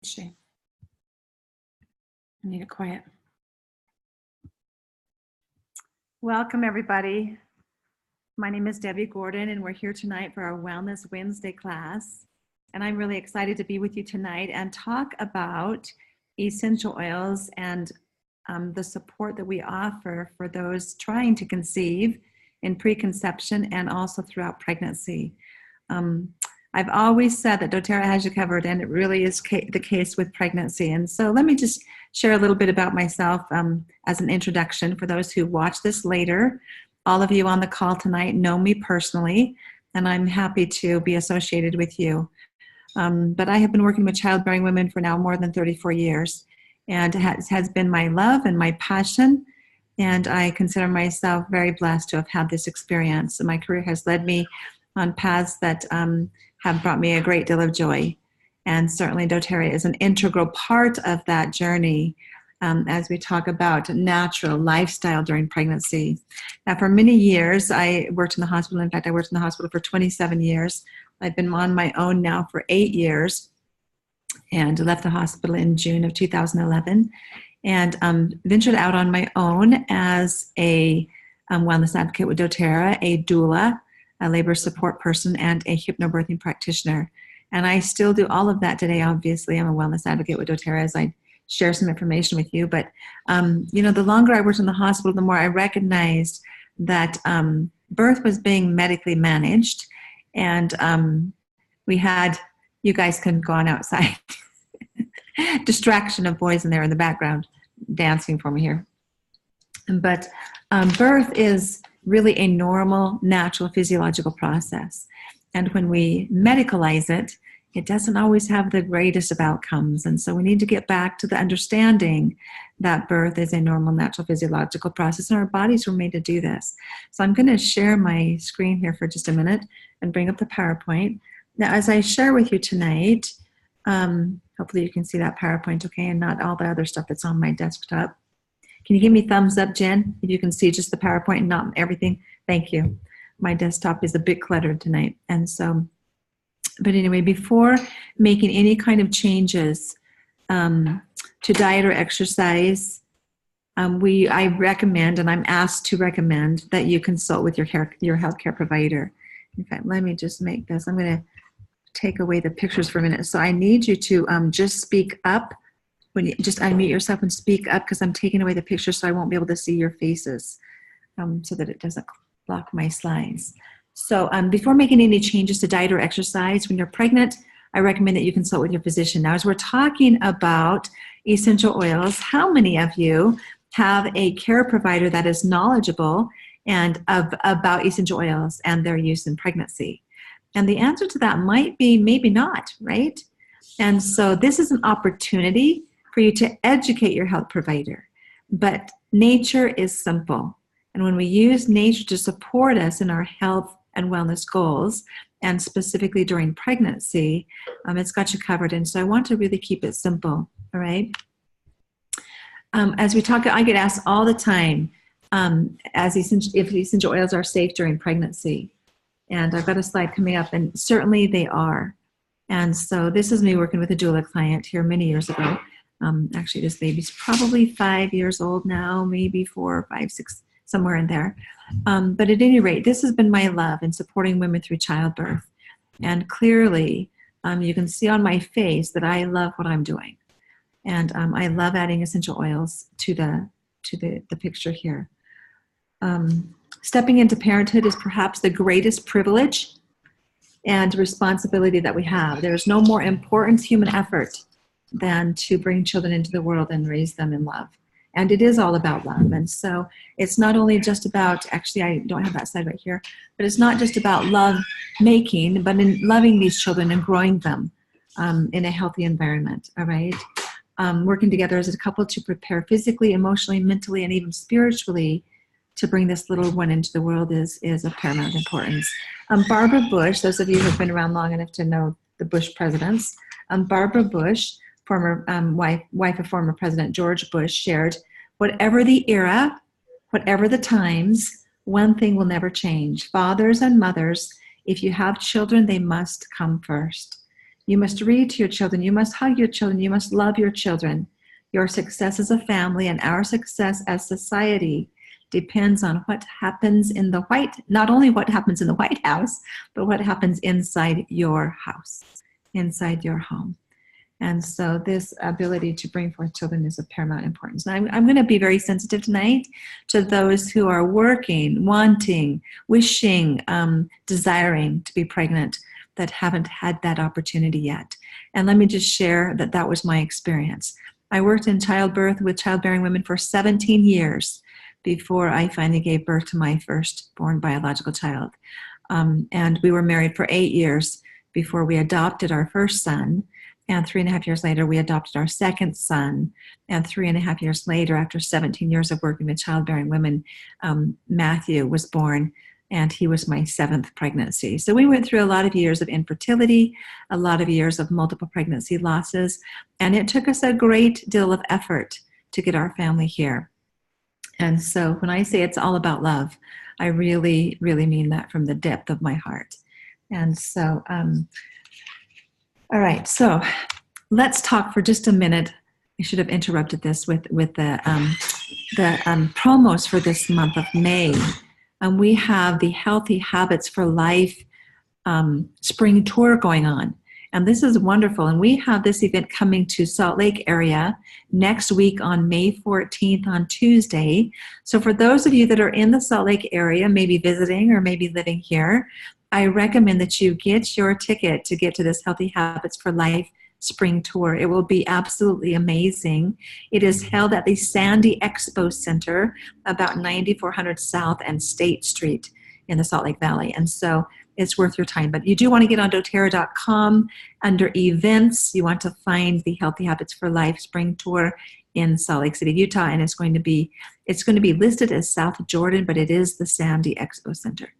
I need it quiet. Welcome, everybody. My name is Debbie Gordon, and we're here tonight for our Wellness Wednesday class. And I'm really excited to be with you tonight and talk about essential oils and the support that we offer for those trying to conceive in preconception and also throughout pregnancy. I've always said that doTERRA has you covered, and it really is the case with pregnancy. And so let me just share a little bit about myself as an introduction for those who watch this later. All of you on the call tonight know me personally, and I'm happy to be associated with you. But I have been working with childbearing women for now more than 34 years, and it has been my love and my passion, and I consider myself very blessed to have had this experience. And my career has led me on paths that have brought me a great deal of joy. And certainly doTERRA is an integral part of that journey as we talk about natural lifestyle during pregnancy. Now, for many years, I worked in the hospital. In fact, I worked in the hospital for 27 years. I've been on my own now for 8 years and left the hospital in June of 2011 and ventured out on my own as a wellness advocate with doTERRA, a doula, a labor support person, and a hypnobirthing practitioner. And I still do all of that today. Obviously, I'm a wellness advocate with doTERRA as I share some information with you. But, the longer I worked in the hospital, the more I recognized that birth was being medically managed. And we had, you guys can go on outside, distraction of boys in there in the background dancing for me here. But birth is really a normal, natural, physiological process. And when we medicalize it, it doesn't always have the greatest of outcomes. And so we need to get back to the understanding that birth is a normal, natural, physiological process, and our bodies were made to do this. So I'm going to share my screen here for just a minute and bring up the PowerPoint. Now, as I share with you tonight, hopefully you can see that PowerPoint okay, and not all the other stuff that's on my desktop. Can you give me thumbs up, Jen, if you can see just the PowerPoint and not everything? Thank you. My desktop is a bit cluttered tonight. And so, but anyway, before making any kind of changes to diet or exercise, I recommend, and I'm asked to recommend, that you consult with your healthcare provider. In fact, let me just make this. I'm going to take away the pictures for a minute. So I need you to just speak up. When you just unmute yourself and speak up, because I'm taking away the picture so I won't be able to see your faces so that it doesn't block my slides. So before making any changes to diet or exercise, when you're pregnant, I recommend that you consult with your physician. Now, as we're talking about essential oils, how many of you have a care provider that is knowledgeable and about essential oils and their use in pregnancy? And the answer to that might be maybe not, right? And so this is an opportunity for you to educate your health provider. But nature is simple. And when we use nature to support us in our health and wellness goals, and specifically during pregnancy, it's got you covered. And so I want to really keep it simple, all right? As we talk, I get asked all the time if essential oils are safe during pregnancy. And I've got a slide coming up, and certainly they are. And so this is me working with a doula client here many years ago. Actually, this baby's probably 5 years old now, maybe 4, 5, 6, somewhere in there. But at any rate, this has been my love in supporting women through childbirth. And clearly, you can see on my face that I love what I'm doing. And I love adding essential oils to the picture here. Stepping into parenthood is perhaps the greatest privilege and responsibility that we have. There's no more important human effort than to bring children into the world and raise them in love. And it is all about love. And so it's not only just about, actually I don't have that slide right here, but it's not just about love making, but in loving these children and growing them in a healthy environment, all right? Working together as a couple to prepare physically, emotionally, mentally, and even spiritually to bring this little one into the world is of paramount importance. Barbara Bush, those of you who have been around long enough to know the Bush presidents, Barbara Bush, former wife of former President George Bush, shared, whatever the era, whatever the times, one thing will never change. Fathers and mothers, if you have children, they must come first. You must read to your children. You must hug your children. You must love your children. Your success as a family and our success as society depends on what happens in the not only what happens in the White House, but what happens inside your house, inside your home. And so this ability to bring forth children is of paramount importance. Now, I'm going to be very sensitive tonight to those who are working, wanting, wishing, desiring to be pregnant that haven't had that opportunity yet. And let me just share that that was my experience. I worked in childbirth with childbearing women for 17 years before I finally gave birth to my firstborn biological child. And we were married for 8 years before we adopted our first son. And 3.5 years later, we adopted our second son. And 3.5 years later, after 17 years of working with childbearing women, Matthew was born, and he was my 7th pregnancy. So we went through a lot of years of infertility, a lot of years of multiple pregnancy losses, and it took us a great deal of effort to get our family here. And so when I say it's all about love, I really, really mean that from the depth of my heart. And so, all right, so let's talk for just a minute. I should have interrupted this with the promos for this month of May. We have the Healthy Habits for Life spring tour going on. And this is wonderful. And we have this event coming to Salt Lake area next week on May 14th on Tuesday. So for those of you that are in the Salt Lake area, maybe visiting or maybe living here, I recommend that you get your ticket to get to this Healthy Habits for Life spring tour. It will be absolutely amazing. It is held at the Sandy Expo Center, about 9400 South and State Street in the Salt Lake Valley. And so it's worth your time. But you do want to get on doTERRA.com under events. You want to find the Healthy Habits for Life spring tour in Salt Lake City, Utah, and it's going to be listed as South Jordan, but it is the Sandy Expo Center.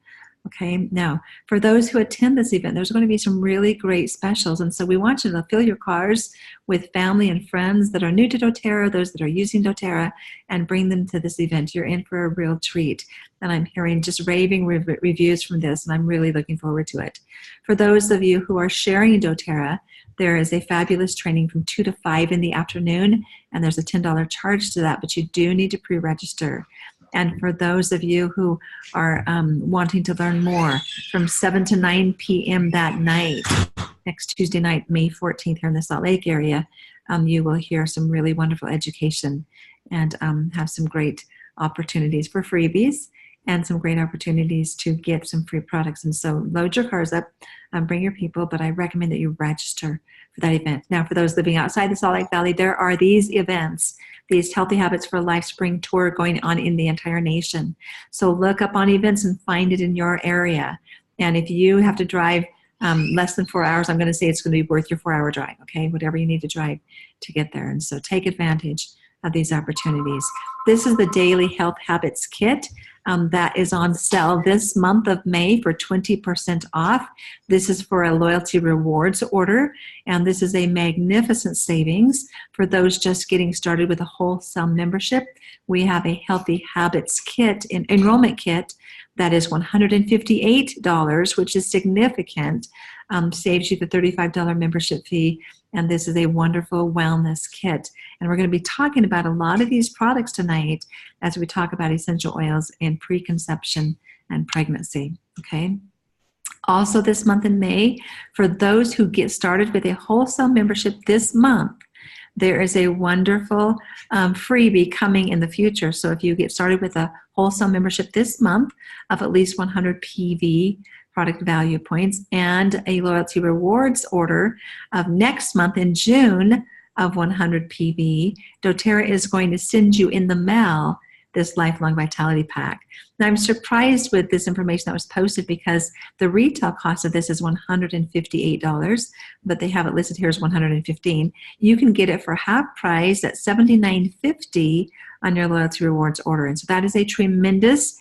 Okay, now for those who attend this event, there's going to be some really great specials. And so we want you to fill your cars with family and friends that are new to doTERRA, those that are using doTERRA, and bring them to this event. You're in for a real treat. And I'm hearing just raving reviews from this, and I'm really looking forward to it. For those of you who are sharing doTERRA, there is a fabulous training from 2 to 5 in the afternoon, and there's a $10 charge to that, but you do need to pre-register. And for those of you who are wanting to learn more, from 7 to 9 p.m. that night, next Tuesday night, May 14th, here in the Salt Lake area, you will hear some really wonderful education and have some great opportunities for freebies and some great opportunities to get some free products. And so load your cars up, bring your people, but I recommend that you register for that event. Now, for those living outside the Salt Lake Valley, there are these events, these Healthy Habits for Life spring tour going on in the entire nation. So look up on events and find it in your area. And if you have to drive less than 4 hours, I'm going to say it's going to be worth your 4-hour drive, okay? Whatever you need to drive to get there. And so take advantage of these opportunities. This is the Daily Health Habits Kit that is on sale this month of May for 20% off. This is for a loyalty rewards order, and this is a magnificent savings for those just getting started with a wholesale membership. We have a Healthy Habits Kit, an enrollment kit, that is $158, which is significant, saves you the $35 membership fee, and this is a wonderful wellness kit. And we're going to be talking about a lot of these products tonight as we talk about essential oils in preconception and pregnancy, okay? Also this month in May, for those who get started with a wholesale membership this month, there is a wonderful freebie coming in the future. So if you get started with a wholesale membership this month of at least 100 PV product value points and a loyalty rewards order of next month in June of 100 PV, doTERRA is going to send you in the mail this Lifelong Vitality Pack. Now, I'm surprised with this information that was posted because the retail cost of this is $158, but they have it listed here as $115. You can get it for half price at $79.50 on your loyalty rewards order. And so that is a tremendous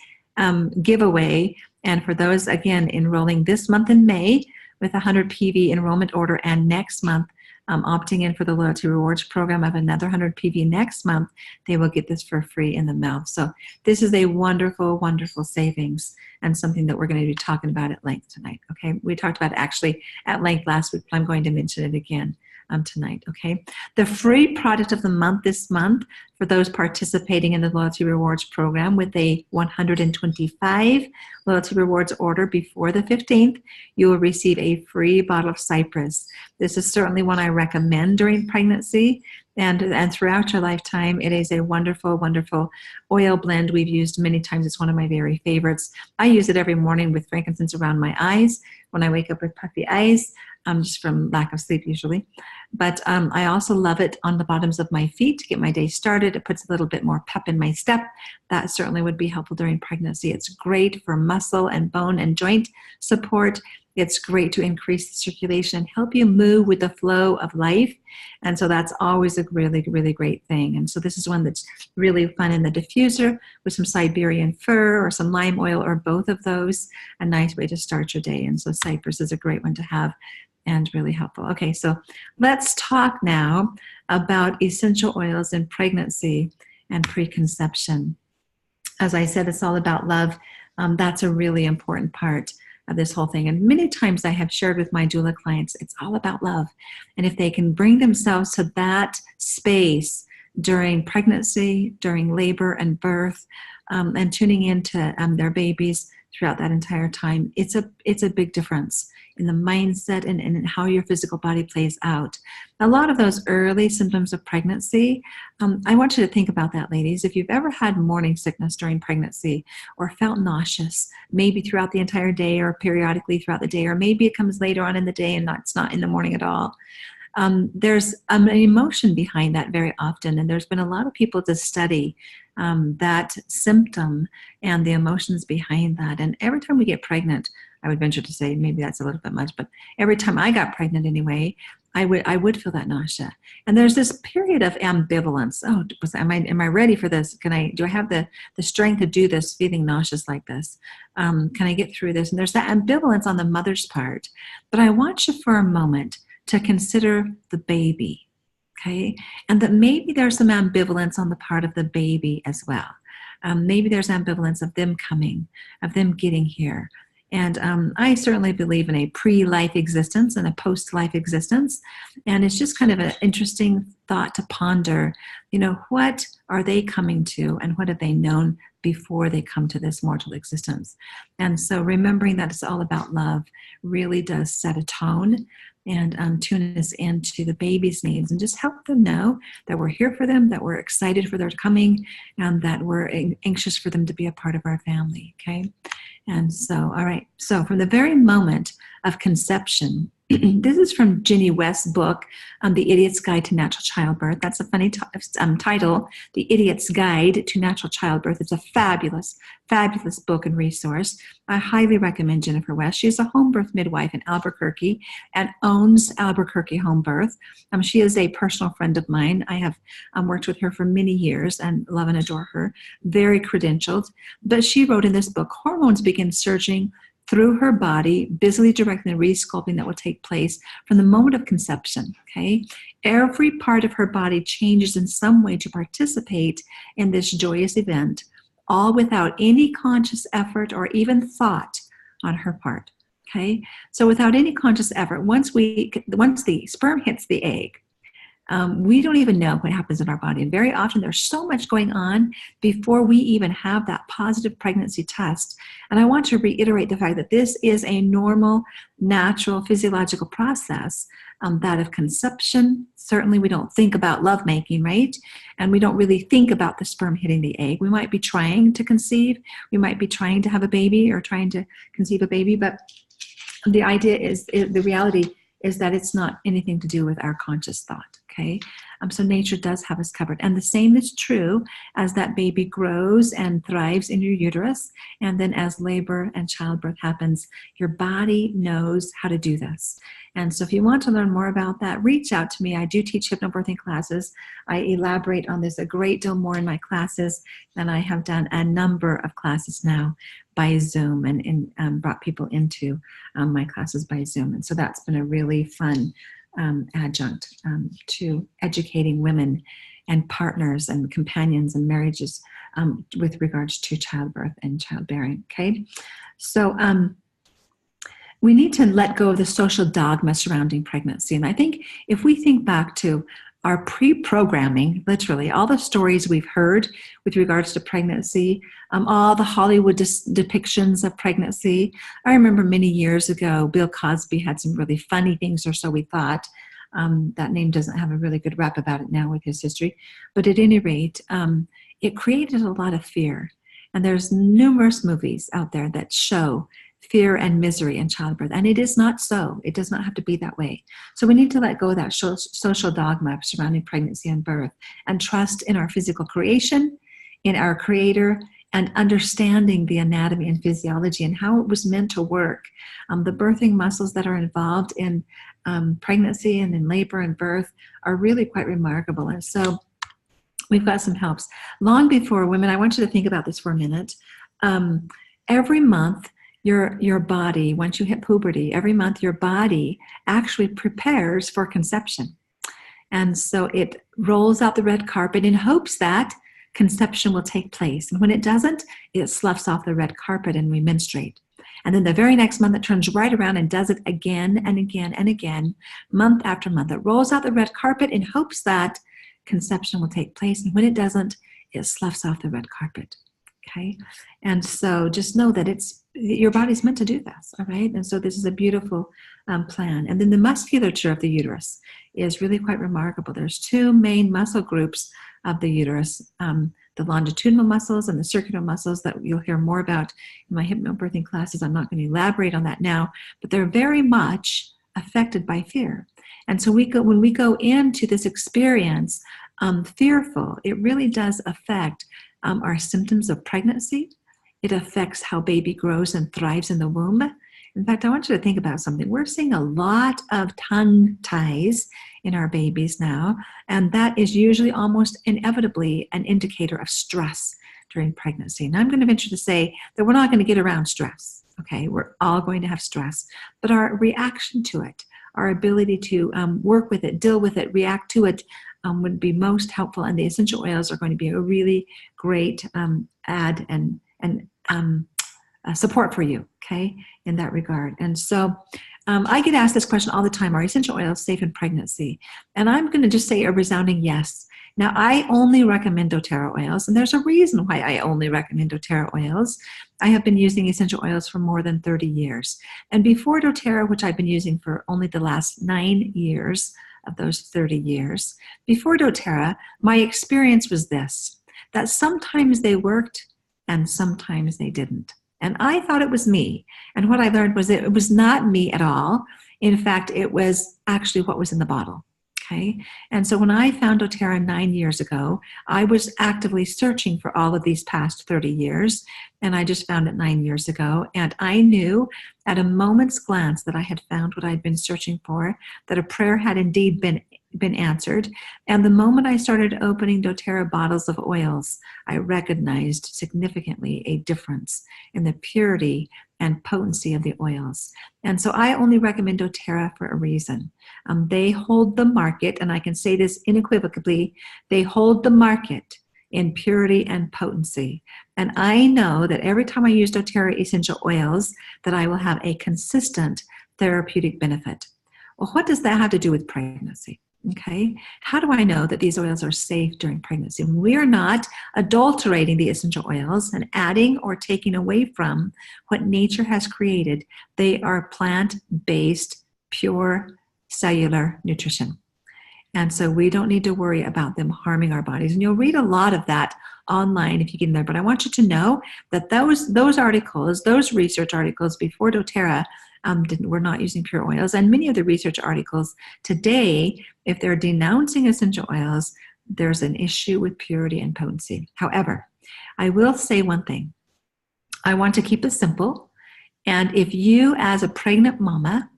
giveaway. And for those, again, enrolling this month in May with a 100 PV enrollment order and next month opting in for the Loyalty Rewards program of another 100 PV next month, they will get this for free in the mail. So this is a wonderful, wonderful savings and something that we're going to be talking about at length tonight. Okay, we talked about it actually at length last week, but I'm going to mention it again tonight. Okay, the free product of the month this month for those participating in the Loyalty Rewards program with a 125 Loyalty Rewards order before the 15th, you will receive a free bottle of Cypress. This is certainly one I recommend during pregnancy and throughout your lifetime. It is a wonderful, wonderful oil blend we've used many times. It's one of my very favorites. I use it every morning with frankincense around my eyes when I wake up with puffy eyes, just from lack of sleep usually. But I also love it on the bottoms of my feet to get my day started. It puts a little bit more pep in my step. That certainly would be helpful during pregnancy. It's great for muscle and bone and joint support. It's great to increase the circulation and help you move with the flow of life. And so that's always a really, really great thing. And so this is one that's really fun in the diffuser with some Siberian fir or some lime oil or both of those. A nice way to start your day. And so Cypress is a great one to have and really helpful. Okay, so let's talk now about essential oils in pregnancy and preconception. As I said, it's all about love. That's a really important part of this whole thing. And many times I have shared with my doula clients, it's all about love. And if they can bring themselves to that space during pregnancy, during labor and birth, and tuning into their babies throughout that entire time, it's a big difference in the mindset and in how your physical body plays out. A lot of those early symptoms of pregnancy, I want you to think about that, ladies. If you've ever had morning sickness during pregnancy or felt nauseous, maybe throughout the entire day or periodically throughout the day, or maybe it comes later on in the day and it's not in the morning at all, there's an emotion behind that very often. And there's been a lot of people to study that symptom and the emotions behind that. And every time we get pregnant, I would venture to say, maybe that's a little bit much, but every time I got pregnant anyway, I would feel that nausea. And there's this period of ambivalence. Oh, am I ready for this? Do I have the strength to do this, feeling nauseous like this? Can I get through this? And there's that ambivalence on the mother's part. But I want you for a moment to consider the baby, okay? And that maybe there's some ambivalence on the part of the baby as well. Maybe there's ambivalence of them coming, of them getting here. And I certainly believe in a pre-life existence and a post-life existence. And it's just kind of an interesting thought to ponder, what are they coming to and what have they known before they come to this mortal existence? And so remembering that it's all about love really does set a tone and tune us into the baby's needs and just help them know that we're here for them, that we're excited for their coming, and that we're anxious for them to be a part of our family, okay? And so, all right, so from the very moment of conception, this is from Ginny West's book, The Idiot's Guide to Natural Childbirth. That's a funny title, The Idiot's Guide to Natural Childbirth. It's a fabulous, fabulous book and resource. I highly recommend Jennifer West. She's a home birth midwife in Albuquerque and owns Albuquerque Home Birth. She is a personal friend of mine. I have worked with her for many years and love and adore her. Very credentialed. But she wrote in this book, hormones begin surging through her body, busily directing the resculpting that will take place from the moment of conception, okay? Every part of her body changes in some way to participate in this joyous event, all without any conscious effort or even thought on her part, okay? So without any conscious effort, once the sperm hits the egg, we don't even know what happens in our body. And very often there's so much going on before we even have that positive pregnancy test. And I want to reiterate the fact that this is a normal, natural, physiological process, that of conception. Certainly we don't think about lovemaking, right? And we don't really think about the sperm hitting the egg. We might be trying to conceive. We might be trying to have a baby or trying to conceive a baby. But the the reality is that it's not anything to do with our conscious thought, okay? So nature does have us covered. And the same is true as that baby grows and thrives in your uterus. And then as labor and childbirth happens, your body knows how to do this. And so if you want to learn more about that, reach out to me. I do teach hypnobirthing classes. I elaborate on this a great deal more in my classes, and I have done a number of classes now by Zoom and brought people into my classes by Zoom. And so that's been a really fun adjunct to educating women and partners and companions and marriages with regards to childbirth and childbearing. Okay, so we need to let go of the social dogma surrounding pregnancy. And I think if we think back to our pre-programming, literally, all the stories we've heard with regards to pregnancy, all the Hollywood depictions of pregnancy. I remember many years ago, Bill Cosby had some really funny things, or so we thought. That name doesn't have a really good rap about it now with his history. But at any rate, it created a lot of fear. And there's numerous movies out there that show fear and misery in childbirth. And it is not so. It does not have to be that way. So we need to let go of that social dogma surrounding pregnancy and birth and trust in our physical creation, in our creator, and understanding the anatomy and physiology and how it was meant to work. The birthing muscles that are involved in pregnancy and in labor and birth are really quite remarkable. And so we've got some helps. Long before women, I want you to think about this for a minute. Every month, your body, once you hit puberty, every month your body actually prepares for conception. And so it rolls out the red carpet in hopes that conception will take place. And when it doesn't, it sloughs off the red carpet and we menstruate. And then the very next month it turns right around and does it again and again and again, month after month. It rolls out the red carpet in hopes that conception will take place. And when it doesn't, it sloughs off the red carpet. Okay, and so just know that your body's meant to do this, all right? And so this is a beautiful plan. And then the musculature of the uterus is really quite remarkable. There's two main muscle groups of the uterus, the longitudinal muscles and the circular muscles that you'll hear more about in my hypnobirthing classes. I'm not going to elaborate on that now, but they're very much affected by fear. And so when we go into this experience fearful, it really does affect our symptoms of pregnancy. It affects how baby grows and thrives in the womb. In fact, I want you to think about something. We're seeing a lot of tongue ties in our babies now, and that is usually almost inevitably an indicator of stress during pregnancy. And I'm going to venture to say that we're not going to get around stress. Okay, we're all going to have stress, but our reaction to it, our ability to work with it, deal with it, react to it would be most helpful. And the essential oils are going to be a really great add and support for you, okay, in that regard. And so I get asked this question all the time, are essential oils safe in pregnancy? And I'm going to just say a resounding yes. Now, I only recommend doTERRA oils, and there's a reason why I only recommend doTERRA oils. I have been using essential oils for more than 30 years. And before doTERRA, which I've been using for only the last 9 years of those 30 years, before doTERRA, my experience was this, that sometimes they worked and sometimes they didn't. And I thought it was me. And what I learned was that it was not me at all. In fact, it was actually what was in the bottle. Okay. And so when I found doTERRA 9 years ago, I was actively searching for all of these past 30 years. And I just found it 9 years ago. And I knew at a moment's glance that I had found what I'd been searching for, that a prayer had indeed been answered. And the moment I started opening doTERRA bottles of oils, I recognized significantly a difference in the purity and potency of the oils. And so I only recommend doTERRA for a reason. They hold the market, and I can say this unequivocally, they hold the market in purity and potency. And I know that every time I use doTERRA essential oils, that I will have a consistent therapeutic benefit. Well, what does that have to do with pregnancy? Okay, how do I know that these oils are safe during pregnancy? We are not adulterating the essential oils and adding or taking away from what nature has created. They are plant-based, pure cellular nutrition. And so we don't need to worry about them harming our bodies. And you'll read a lot of that online if you get in there. But I want you to know that those articles, those research articles before doTERRA, we're not using pure oils. And many of the research articles today, if they're denouncing essential oils, there's an issue with purity and potency. However, I will say one thing. I want to keep it simple. And if you, as a pregnant mama,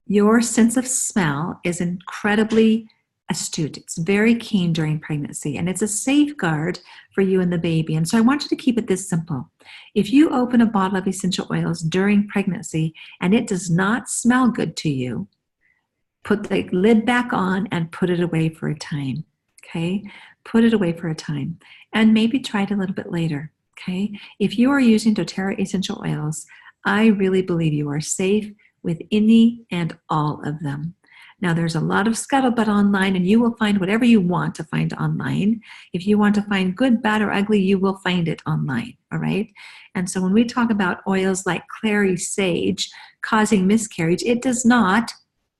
your sense of smell is incredibly astute. It's very keen during pregnancy, and it's a safeguard for you and the baby. And so I want you to keep it this simple. If you open a bottle of essential oils during pregnancy and it does not smell good to you, put the lid back on and put it away for a time. Okay, put it away for a time and maybe try it a little bit later. Okay, if you are using doTERRA essential oils, I really believe you are safe with any and all of them. Now, there's a lot of scuttlebutt online, and you will find whatever you want to find online. If you want to find good, bad, or ugly, you will find it online, all right? And so when we talk about oils like clary sage causing miscarriage, it does not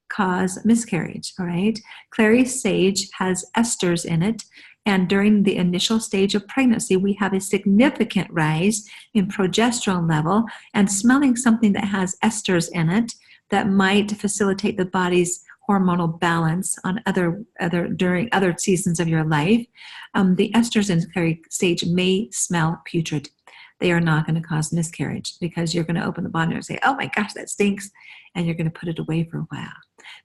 cause miscarriage, all right? Clary sage has esters in it, and during the initial stage of pregnancy, we have a significant rise in progesterone level, and smelling something that has esters in it that might facilitate the body's hormonal balance on during other seasons of your life. The esters in clary sage may smell putrid. They are not going to cause miscarriage because you're going to open the bottle and say, oh my gosh, that stinks, and you're going to put it away for a while.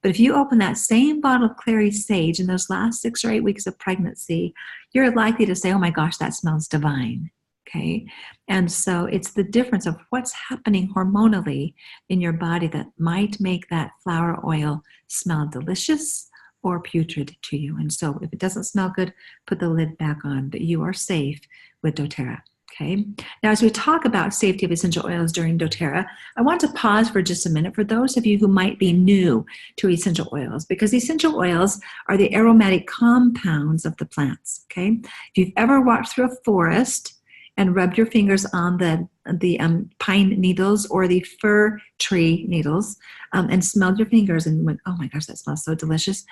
But if you open that same bottle of clary sage in those last 6 or 8 weeks of pregnancy, you're likely to say, oh my gosh, that smells divine. Okay, and so it's the difference of what's happening hormonally in your body that might make that flower oil smell delicious or putrid to you. And so if it doesn't smell good, put the lid back on, but you are safe with doTERRA. Okay. Now, as we talk about safety of essential oils during doTERRA, I want to pause for just a minute for those of you who might be new to essential oils, because essential oils are the aromatic compounds of the plants. Okay. If you've ever walked through a forest and rubbed your fingers on the pine needles or the fir tree needles and smelled your fingers and went, oh my gosh, that smells so delicious.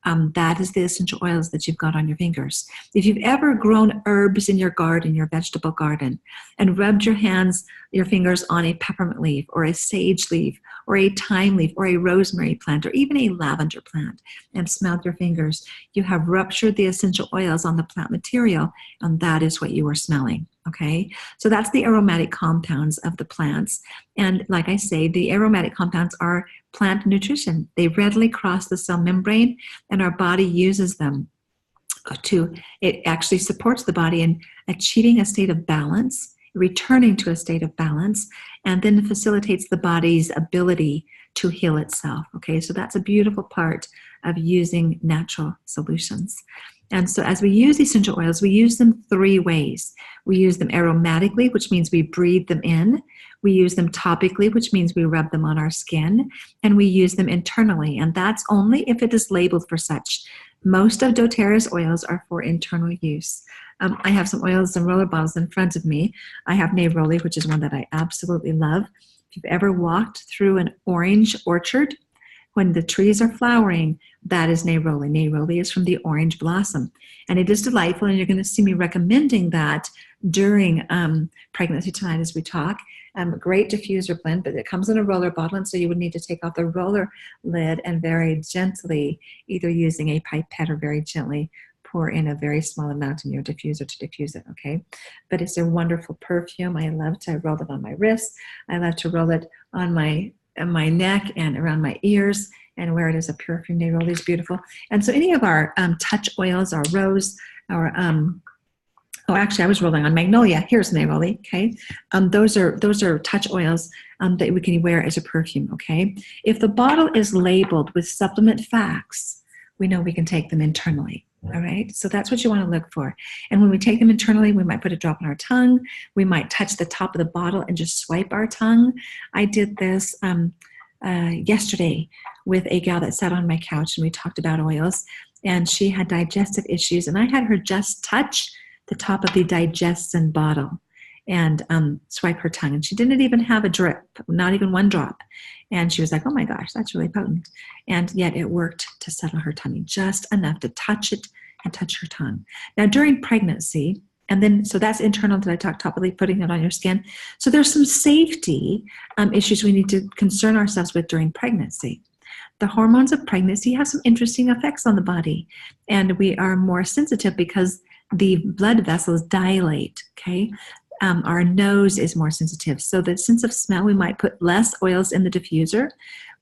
That is the essential oils that you've got on your fingers. If you've ever grown herbs in your garden, your vegetable garden, and rubbed your fingers on a peppermint leaf or a sage leaf or a thyme leaf or a rosemary plant or even a lavender plant and smelled your fingers, you have ruptured the essential oils on the plant material, and that is what you are smelling. Okay, so that's the aromatic compounds of the plants. And like I say, the aromatic compounds are plant nutrition. They readily cross the cell membrane, and our body uses them it actually supports the body in achieving a state of balance, returning to a state of balance, and then facilitates the body's ability to heal itself. Okay, so that's a beautiful part of using natural solutions. And so as we use essential oils, we use them 3 ways. We use them aromatically, which means we breathe them in. We use them topically, which means we rub them on our skin. And we use them internally, and that's only if it is labeled for such. Most of doTERRA's oils are for internal use. I have some oils and roller bottles in front of me. I have Neroli, which is one that I absolutely love. If you've ever walked through an orange orchard, when the trees are flowering, that is Neroli. Neroli is from the orange blossom, and it is delightful, and you're going to see me recommending that during pregnancy tonight as we talk. Great diffuser blend, but it comes in a roller bottle, and so you would need to take off the roller lid and very gently, either using a pipette or very gently, pour in a very small amount in your diffuser to diffuse it, okay? But it's a wonderful perfume. I love to roll it on my wrists. I love to roll it on my neck and around my ears and wear it as a perfume. Neroli is beautiful. And so any of our touch oils, our rose, our actually, I was rolling on magnolia. Here's Neroli, okay? Those are touch oils that we can wear as a perfume, okay? If the bottle is labeled with supplement facts, we know we can take them internally, all right? So that's what you want to look for. And when we take them internally, we might put a drop on our tongue. We might touch the top of the bottle and just swipe our tongue. I did this yesterday with a gal that sat on my couch, and we talked about oils, and she had digestive issues, and I had her just touch the top of the digestion bottle and swipe her tongue. And she didn't even have a drip, not even one drop. And she was like, oh my gosh, that's really potent. And yet it worked to settle her tummy, just enough to touch it and touch her tongue. Now during pregnancy, and then, so that's internal that I talked topically, putting it on your skin. So there's some safety issues we need to concern ourselves with during pregnancy. The hormones of pregnancy have some interesting effects on the body, and we are more sensitive because the blood vessels dilate, okay? Our nose is more sensitive. So the sense of smell, we might put less oils in the diffuser.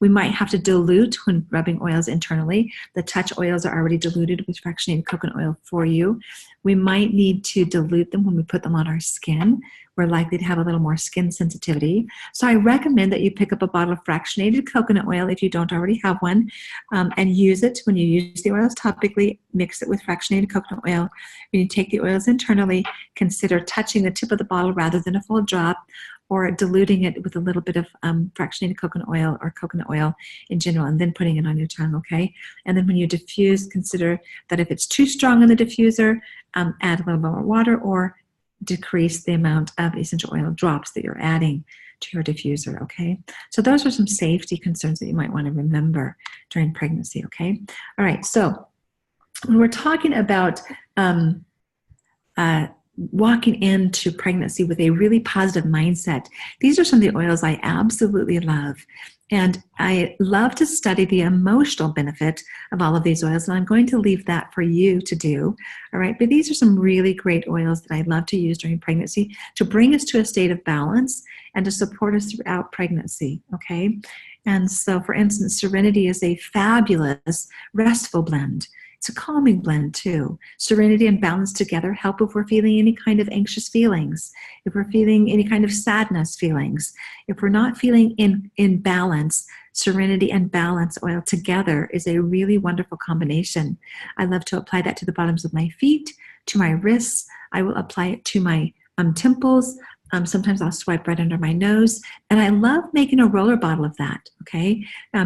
We might have to dilute when rubbing oils internally. The touch oils are already diluted with fractionated coconut oil for you. We might need to dilute them when we put them on our skin. We're likely to have a little more skin sensitivity. So I recommend that you pick up a bottle of fractionated coconut oil if you don't already have one, and use it when you use the oils topically. Mix it with fractionated coconut oil. When you take the oils internally, consider touching the tip of the bottle rather than a full drop, or diluting it with a little bit of fractionated coconut oil or coconut oil in general, and then putting it on your tongue, okay? And then when you diffuse, consider that if it's too strong in the diffuser, add a little more water or decrease the amount of essential oil drops that you're adding to your diffuser, okay? So those are some safety concerns that you might want to remember during pregnancy, okay? All right, so when we're talking about walking into pregnancy with a really positive mindset, these are some of the oils I absolutely love. And I love to study the emotional benefit of all of these oils, and I'm going to leave that for you to do, all right? But these are some really great oils that I love to use during pregnancy to bring us to a state of balance and to support us throughout pregnancy, okay? And so, for instance, Serenity is a fabulous, restful blend. It's a calming blend too. Serenity and balance together help if we're feeling any kind of anxious feelings, if we're feeling any kind of sadness feelings. If we're not feeling in balance, Serenity and balance oil together is a really wonderful combination. I love to apply that to the bottoms of my feet, to my wrists. I will apply it to my temples. Sometimes I'll swipe right under my nose. And I love making a roller bottle of that, okay?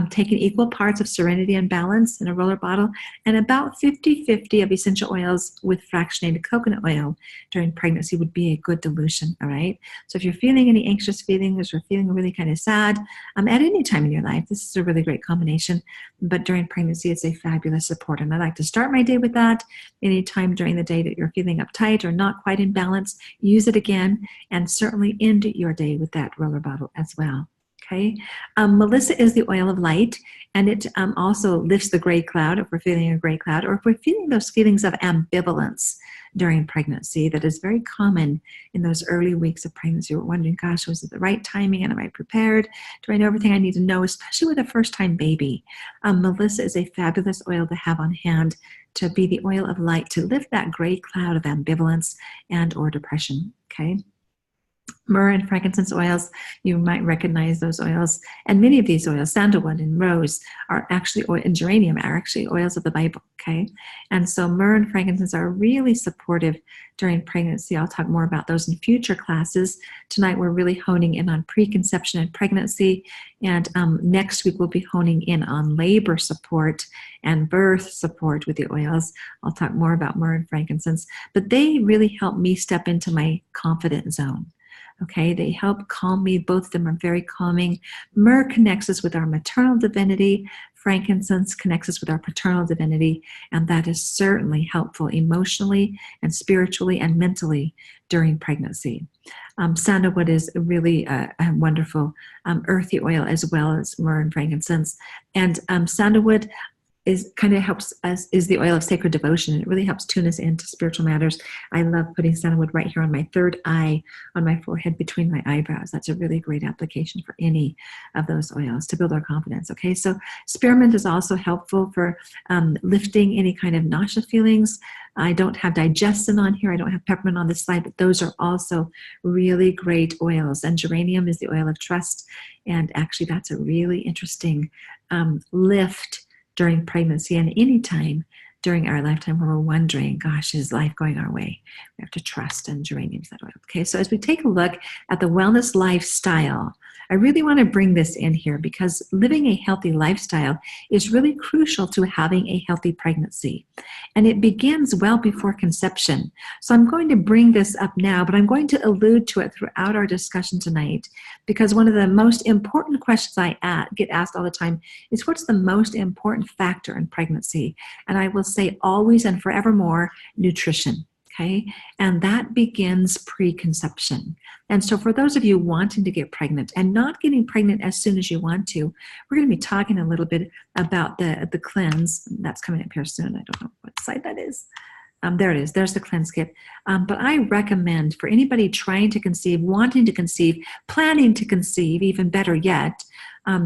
Taking equal parts of Serenity and Balance in a roller bottle and about 50-50 of essential oils with fractionated coconut oil during pregnancy would be a good dilution, all right? So if you're feeling any anxious feelings or feeling really kind of sad, at any time in your life, this is a really great combination. But during pregnancy, it's a fabulous support. And I like to start my day with that. Anytime during the day that you're feeling uptight or not quite in balance, use it again, and certainly end your day with that roller bottle as well, okay? Melissa is the oil of light, and it also lifts the gray cloud if we're feeling a gray cloud, or if we're feeling those feelings of ambivalence during pregnancy that is very common in those early weeks of pregnancy. We're wondering, gosh, was it the right timing, and am I prepared? Do I know everything I need to know, especially with a first-time baby? Melissa is a fabulous oil to have on hand to be the oil of light, to lift that gray cloud of ambivalence and or depression, okay? Myrrh and frankincense oils, you might recognize those oils. And many of these oils, sandalwood and rose, are actually, and geranium are actually oils of the Bible, okay? And so myrrh and frankincense are really supportive during pregnancy. I'll talk more about those in future classes. Tonight we're really honing in on preconception and pregnancy. And next week we'll be honing in on labor support and birth support with the oils. I'll talk more about myrrh and frankincense. But they really help me step into my confident zone. Okay, they help calm me. Both of them are very calming. Myrrh connects us with our maternal divinity. Frankincense connects us with our paternal divinity, and that is certainly helpful emotionally and spiritually and mentally during pregnancy. Sandalwood is really a wonderful earthy oil as well as myrrh and frankincense. And sandalwood is kind of helps us, is the oil of sacred devotion. It really helps tune us into spiritual matters. I love putting sandalwood right here on my third eye, on my forehead between my eyebrows. That's a really great application for any of those oils to build our confidence, okay? So spearmint is also helpful for lifting any kind of nausea feelings. I don't have digestin on here. I don't have peppermint on this slide, but those are also really great oils. And geranium is the oil of trust. And actually that's a really interesting lift during pregnancy and any time during our lifetime where we're wondering, gosh, is life going our way? We have to trust, and geranium is that oil. Okay, so as we take a look at the wellness lifestyle, I really want to bring this in here because living a healthy lifestyle is really crucial to having a healthy pregnancy. And it begins well before conception. So I'm going to bring this up now, but I'm going to allude to it throughout our discussion tonight because one of the most important questions I get asked all the time is, what's the most important factor in pregnancy? And I will say always and forevermore, nutrition. Okay, and that begins preconception. And so for those of you wanting to get pregnant and not getting pregnant as soon as you want to, we're going to be talking a little bit about the cleanse. That's coming up here soon. I don't know what site that is. There it is. There's the cleanse kit. But I recommend for anybody trying to conceive, wanting to conceive, planning to conceive, even better yet,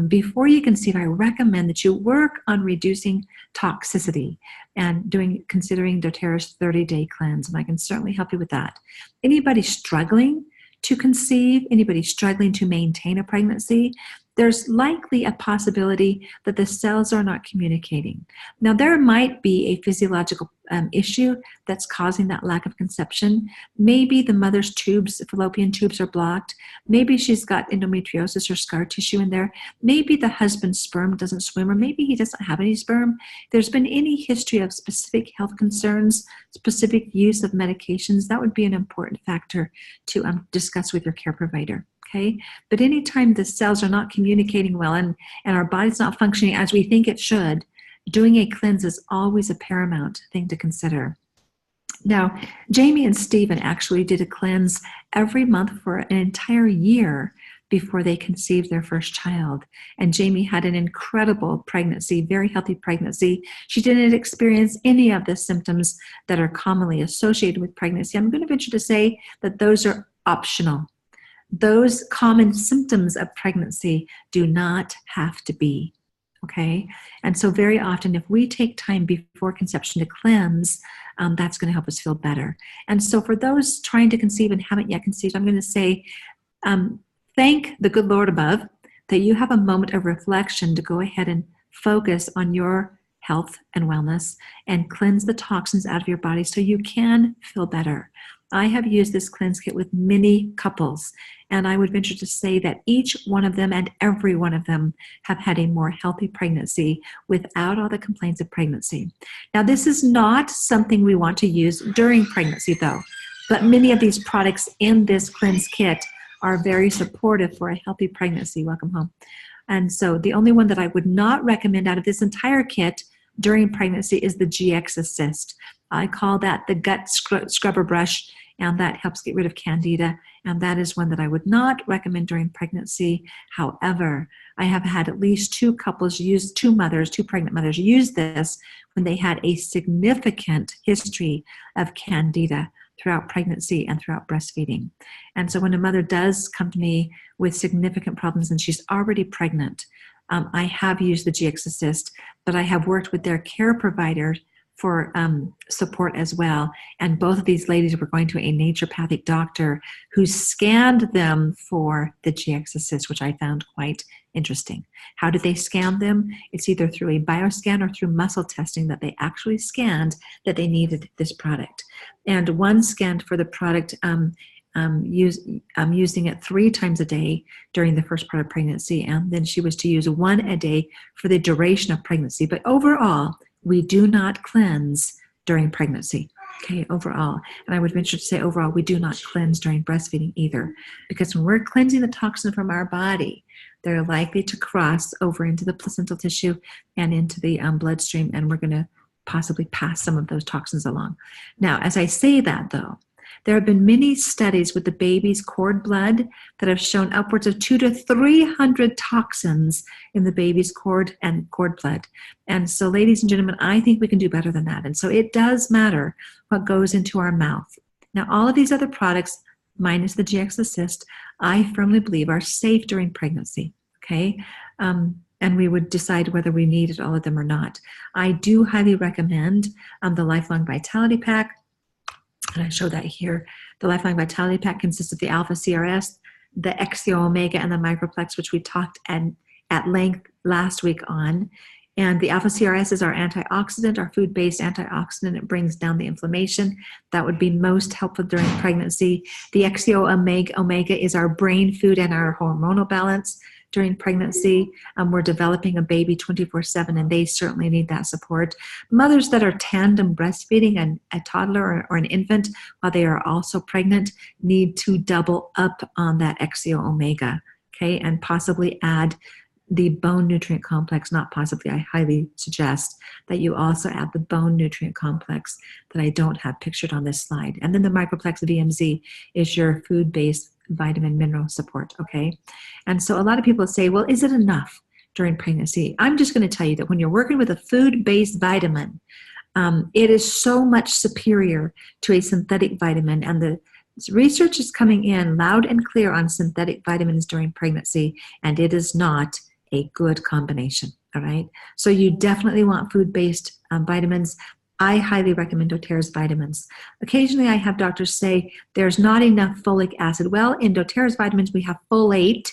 before you conceive, I recommend that you work on reducing toxicity and considering doTERRA's 30-day cleanse, and I can certainly help you with that. Anybody struggling to conceive, anybody struggling to maintain a pregnancy, there's likely a possibility that the cells are not communicating. Now, there might be a physiological issue that's causing that lack of conception. Maybe the mother's tubes, fallopian tubes, are blocked. Maybe she's got endometriosis or scar tissue in there. Maybe the husband's sperm doesn't swim, or maybe he doesn't have any sperm. If there's been any history of specific health concerns, specific use of medications, that would be an important factor to discuss with your care provider. Okay, but anytime the cells are not communicating well and our body's not functioning as we think it should, doing a cleanse is always a paramount thing to consider. Now, Jamie and Stephen actually did a cleanse every month for an entire year before they conceived their first child. And Jamie had an incredible pregnancy, very healthy pregnancy. She didn't experience any of the symptoms that are commonly associated with pregnancy. I'm going to venture to say that those are optional. Those common symptoms of pregnancy do not have to be, okay? And so very often, if we take time before conception to cleanse, that's going to help us feel better. And so for those trying to conceive and haven't yet conceived, I'm going to say, thank the good Lord above that you have a moment of reflection to go ahead and focus on your health and wellness and cleanse the toxins out of your body so you can feel better. I have used this cleanse kit with many couples, and I would venture to say that each one of them and every one of them have had a more healthy pregnancy without all the complaints of pregnancy. Now, this is not something we want to use during pregnancy, though, but many of these products in this cleanse kit are very supportive for a healthy pregnancy. Welcome home. And so the only one that I would not recommend out of this entire kit during pregnancy is the GX Assist. I call that the gut scrubber brush, and that helps get rid of candida, and that is one that I would not recommend during pregnancy. However, I have had at least two pregnant mothers use this when they had a significant history of candida throughout pregnancy and throughout breastfeeding. And so when a mother does come to me with significant problems and she's already pregnant, I have used the GX Assist, but I have worked with their care provider for support as well. And both of these ladies were going to a naturopathic doctor who scanned them for the GX Assist, which I found quite interesting. How did they scan them? It's either through a bioscan or through muscle testing that they actually scanned that they needed this product. And one scanned for the product using it 3 times a day during the first part of pregnancy, and then she was to use 1 a day for the duration of pregnancy. But overall, we do not cleanse during pregnancy, okay, overall. And I would venture to say overall, we do not cleanse during breastfeeding either, because when we're cleansing the toxin from our body, they're likely to cross over into the placental tissue and into the bloodstream, and we're going to possibly pass some of those toxins along. Now, as I say that, though, there have been many studies with the baby's cord blood that have shown upwards of 200 to 300 toxins in the baby's cord and cord blood. And so, ladies and gentlemen, I think we can do better than that. And so it does matter what goes into our mouth. Now, all of these other products, minus the GX Assist, I firmly believe are safe during pregnancy, okay? And we would decide whether we needed all of them or not. I do highly recommend the Lifelong Vitality Pack. And I show that here. The Lifelong Vitality Pack consists of the Alpha CRS, the XCO Omega, and the Microplex, which we talked at length last week on. And the Alpha CRS is our antioxidant, our food-based antioxidant. It brings down the inflammation. That would be most helpful during pregnancy. The XCO Omega is our brain food and our hormonal balance during pregnancy. We're developing a baby 24/7, and they certainly need that support. Mothers that are tandem breastfeeding and a toddler or an infant while they are also pregnant need to double up on that XCO Omega, okay, and possibly add the bone nutrient complex. Not possibly, I highly suggest that you also add the bone nutrient complex that I don't have pictured on this slide. And then the Microplex VMZ is your food-based vitamin mineral support, okay? And so a lot of people say, well, is it enough during pregnancy? I'm just going to tell you that when you're working with a food-based vitamin, it is so much superior to a synthetic vitamin, and the research is coming in loud and clear on synthetic vitamins during pregnancy, and it is not a good combination, all right? So you definitely want food-based vitamins. I highly recommend doTERRA's vitamins. Occasionally I have doctors say there's not enough folic acid. Well, in doTERRA's vitamins we have folate,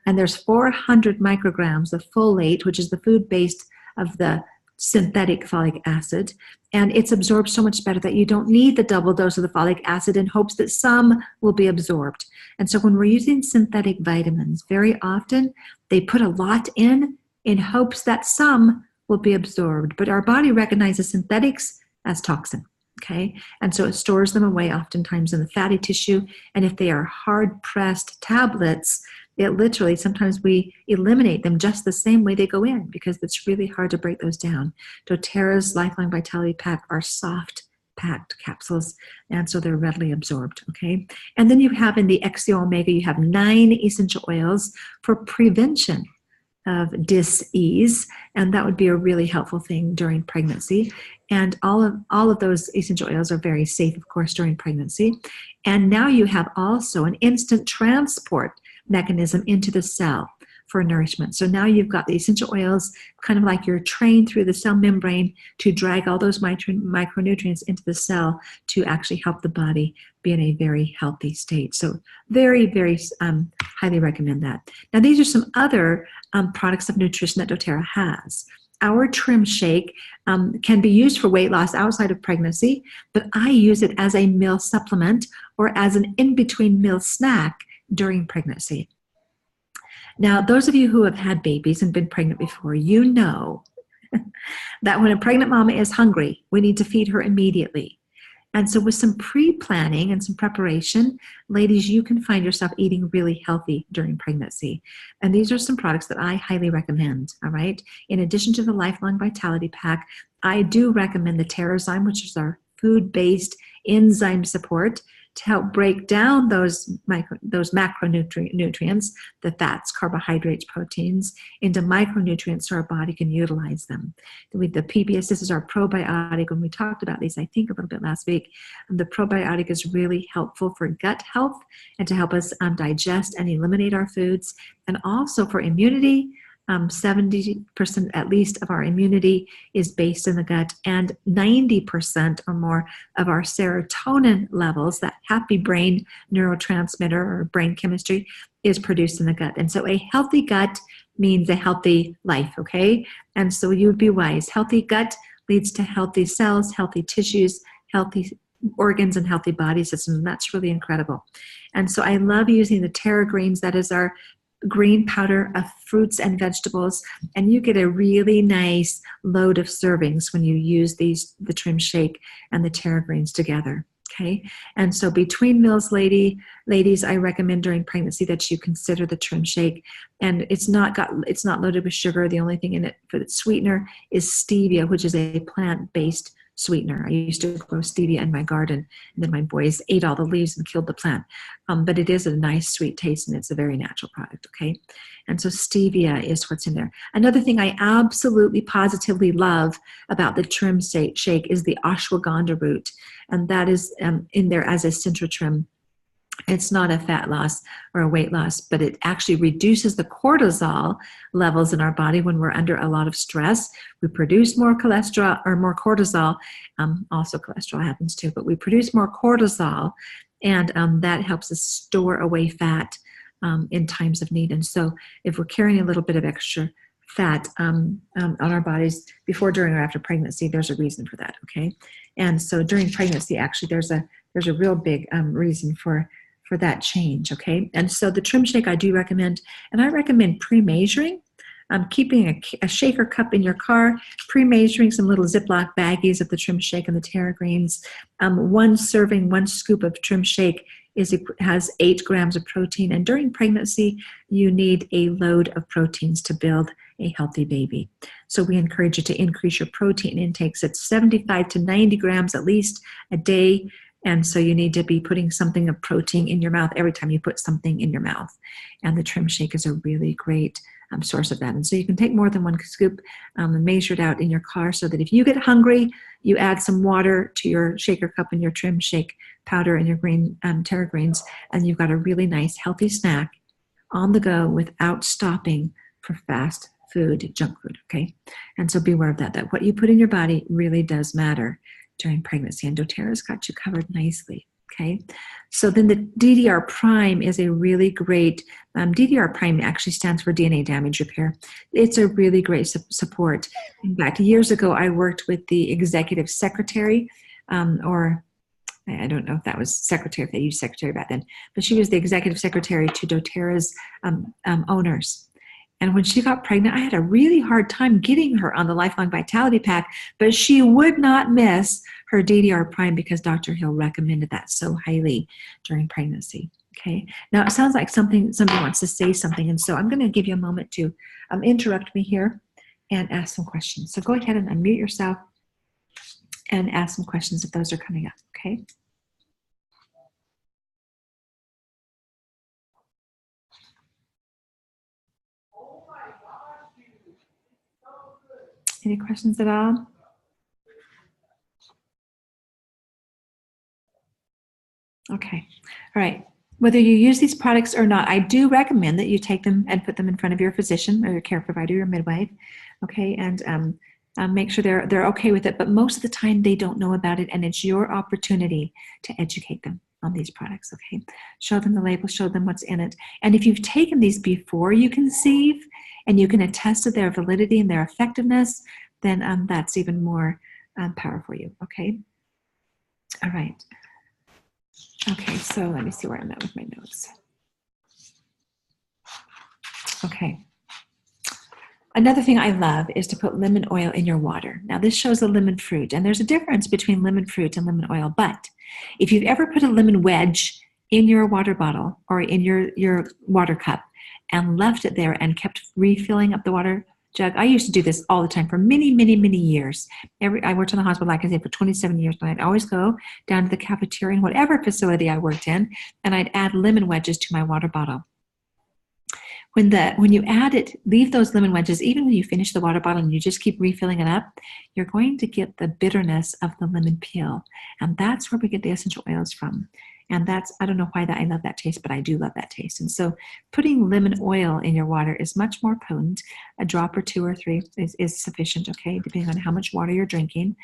and there's 400 micrograms of folate, which is the food-based of the synthetic folic acid, and it's absorbed so much better that you don't need the double dose of the folic acid in hopes that some will be absorbed. And so when we're using synthetic vitamins, very often they put a lot in hopes that some will be absorbed, but our body recognizes synthetics as toxin, okay? And so it stores them away oftentimes in the fatty tissue, and if they are hard-pressed tablets, it literally, sometimes we eliminate them just the same way they go in because it's really hard to break those down. doTERRA's Lifelong Vitality Pack are soft packed capsules, and so they're readily absorbed, okay? And then you have in the XO Omega, you have 9 essential oils for prevention of dis-ease, and that would be a really helpful thing during pregnancy. And all of those essential oils are very safe, of course, during pregnancy. And now you have also an instant transport mechanism into the cell for nourishment. So now you've got the essential oils, kind of like you're trained through the cell membrane to drag all those micronutrients into the cell to actually help the body be in a very healthy state. So very, very highly recommend that. Now these are some other products of nutrition that doTERRA has. Our Trim Shake can be used for weight loss outside of pregnancy, but I use it as a meal supplement or as an in-between meal snack during pregnancy. Now, those of you who have had babies and been pregnant before, you know that when a pregnant mama is hungry, we need to feed her immediately. And so with some pre-planning and some preparation, ladies, you can find yourself eating really healthy during pregnancy. And these are some products that I highly recommend, all right? In addition to the Lifelong Vitality Pack, I do recommend the TerraZyme, which is our food-based enzyme support to help break down those macronutrients, the fats, carbohydrates, proteins, into micronutrients so our body can utilize them. With the PBS, this is our probiotic. When we talked about these, I think a little bit last week, the probiotic is really helpful for gut health and to help us digest and eliminate our foods, and also for immunity. 70% at least of our immunity is based in the gut, and 90% or more of our serotonin levels, that happy brain neurotransmitter or brain chemistry, is produced in the gut. And so a healthy gut means a healthy life, okay? And so you would be wise. Healthy gut leads to healthy cells, healthy tissues, healthy organs, and healthy body systems. And that's really incredible. And so I love using the Terra Greens. That is our green powder of fruits and vegetables, and you get a really nice load of servings when you use these, the Trim Shake and the Terra Greens together, okay? And so between meals, ladies, I recommend during pregnancy that you consider the Trim Shake. And it's not loaded with sugar. The only thing in it for the sweetener is stevia, which is a plant-based sweetener. I used to grow stevia in my garden, and then my boys ate all the leaves and killed the plant. But it is a nice sweet taste, and it's a very natural product, okay? And so stevia is what's in there. Another thing I absolutely positively love about the Trim Shake is the ashwagandha root, and that is in there as a Centrotrim. It's not a fat loss or a weight loss, but it actually reduces the cortisol levels in our body when we're under a lot of stress. We produce more cholesterol or more cortisol. Also cholesterol happens too, but we produce more cortisol, and that helps us store away fat in times of need. And so if we're carrying a little bit of extra fat on our bodies before, during, or after pregnancy, there's a reason for that, okay? And so during pregnancy, actually, there's a real big reason for that change, okay? And so the Trim Shake I do recommend, and I recommend pre-measuring, keeping a shaker cup in your car, pre-measuring some little Ziploc baggies of the Trim Shake and the Terra Greens. One serving, one scoop of Trim Shake has 8 grams of protein, and during pregnancy, you need a load of proteins to build a healthy baby. So we encourage you to increase your protein intakes at 75 to 90 grams at least a day. And so you need to be putting something of protein in your mouth every time you put something in your mouth. And the Trim Shake is a really great source of that. And so you can take more than one scoop and measure it out in your car, so that if you get hungry, you add some water to your shaker cup and your Trim Shake powder and your green Terra Greens, and you've got a really nice healthy snack on the go without stopping for fast food, junk food, okay? And so beware of that what you put in your body really does matter during pregnancy, and doTERRA's got you covered nicely, okay? So then the DDR prime is a really great, DDR prime actually stands for DNA damage repair. It's a really great support. In fact, years ago, I worked with the executive secretary, or I don't know if that was secretary, if they used secretary back then, but she was the executive secretary to doTERRA's owners. And when she got pregnant, I had a really hard time getting her on the Lifelong Vitality Pack, but she would not miss her DDR prime because Dr. Hill recommended that so highly during pregnancy. Okay. Now it sounds like somebody wants to say something, and so I'm going to give you a moment to interrupt me here and ask some questions. So go ahead and unmute yourself and ask some questions if those are coming up. Okay. Any questions at all? Okay. All right. Whether you use these products or not, I do recommend that you take them and put them in front of your physician or your care provider, your midwife. Okay. And make sure they're okay with it. But most of the time they don't know about it, and it's your opportunity to educate them on these products. Okay. Show them the label, show them what's in it. And if you've taken these before you conceive and you can attest to their validity and their effectiveness, then that's even more power for you. Okay. All right. Okay, so let me see where I'm at with my notes. Okay. Another thing I love is to put lemon oil in your water. Now this shows a lemon fruit, and there's a difference between lemon fruit and lemon oil, but if you've ever put a lemon wedge in your water bottle or in your water cup and left it there and kept refilling up the water jug. I used to do this all the time for many, many, many years. I worked in the hospital, like I said, for 27 years, and I'd always go down to the cafeteria in whatever facility I worked in, and I'd add lemon wedges to my water bottle. When you add it, leave those lemon wedges, even when you finish the water bottle and you just keep refilling it up, you're going to get the bitterness of the lemon peel. And that's where we get the essential oils from. And I don't know why I love that taste, but I do love that taste. And so putting lemon oil in your water is much more potent. A drop or 2 or 3 is sufficient, okay, depending on how much water you're drinking.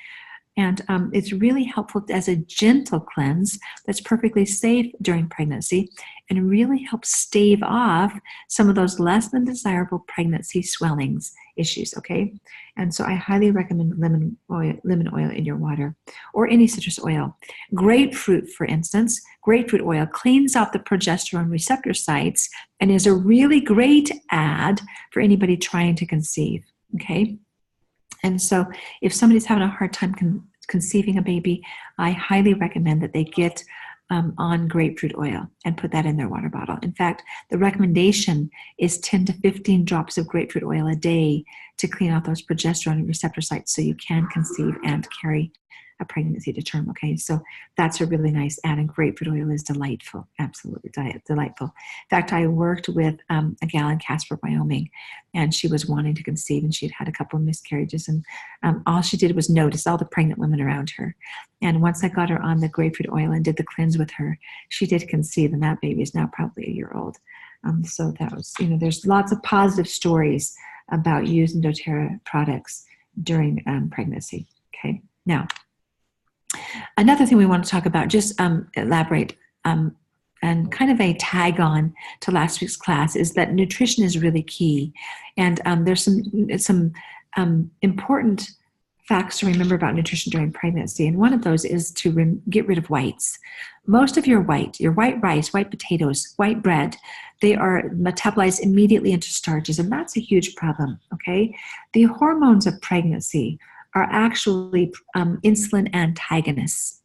And it's really helpful as a gentle cleanse that's perfectly safe during pregnancy and really helps stave off some of those less than desirable pregnancy swellings issues, okay? And so I highly recommend lemon oil in your water or any citrus oil. Grapefruit, for instance, grapefruit oil cleans out the progesterone receptor sites and is a really great add for anybody trying to conceive, okay? And so if somebody's having a hard time conceiving a baby, I highly recommend that they get on grapefruit oil and put that in their water bottle. In fact, the recommendation is 10 to 15 drops of grapefruit oil a day to clean out those progesterone receptor sites so you can conceive and carry a pregnancy to term, okay? So that's a really nice add, and grapefruit oil is delightful, absolutely delightful. In fact, I worked with a gal in Casper, Wyoming, and she was wanting to conceive, and she'd had a couple of miscarriages, and all she did was notice all the pregnant women around her. And once I got her on the grapefruit oil and did the cleanse with her, she did conceive, and that baby is now probably a year old. So that was, there's lots of positive stories about using doTERRA products during pregnancy, okay? Now, another thing we want to talk about, just elaborate and kind of a tag on to last week's class, is that nutrition is really key. And there's some important facts to remember about nutrition during pregnancy. And one of those is to get rid of whites. Most of your white rice, white potatoes, white bread, they are metabolized immediately into starches. And that's a huge problem, okay? The hormones of pregnancy are actually insulin antagonists.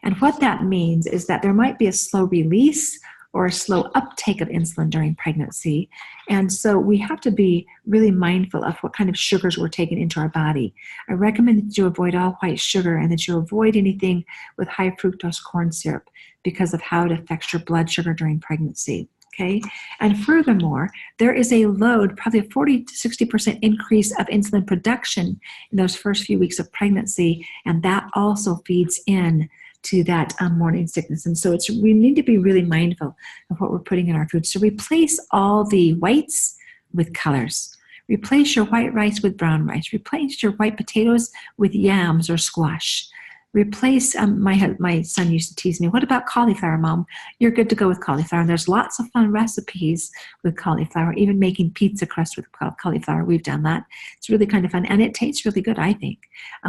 And what that means is that there might be a slow release or a slow uptake of insulin during pregnancy. And so we have to be really mindful of what kind of sugars we're taking into our body. I recommend that you avoid all white sugar and that you avoid anything with high fructose corn syrup because of how it affects your blood sugar during pregnancy. Okay. And furthermore, there is a load, probably a 40 to 60% increase of insulin production in those first few weeks of pregnancy. And that also feeds in to that morning sickness. And so we need to be really mindful of what we're putting in our food. So replace all the whites with colors. Replace your white rice with brown rice. Replace your white potatoes with yams or squash. Replace, my son used to tease me, what about cauliflower, Mom? You're good to go with cauliflower. And there's lots of fun recipes with cauliflower, even making pizza crust with cauliflower. We've done that. It's really kind of fun. And it tastes really good, I think.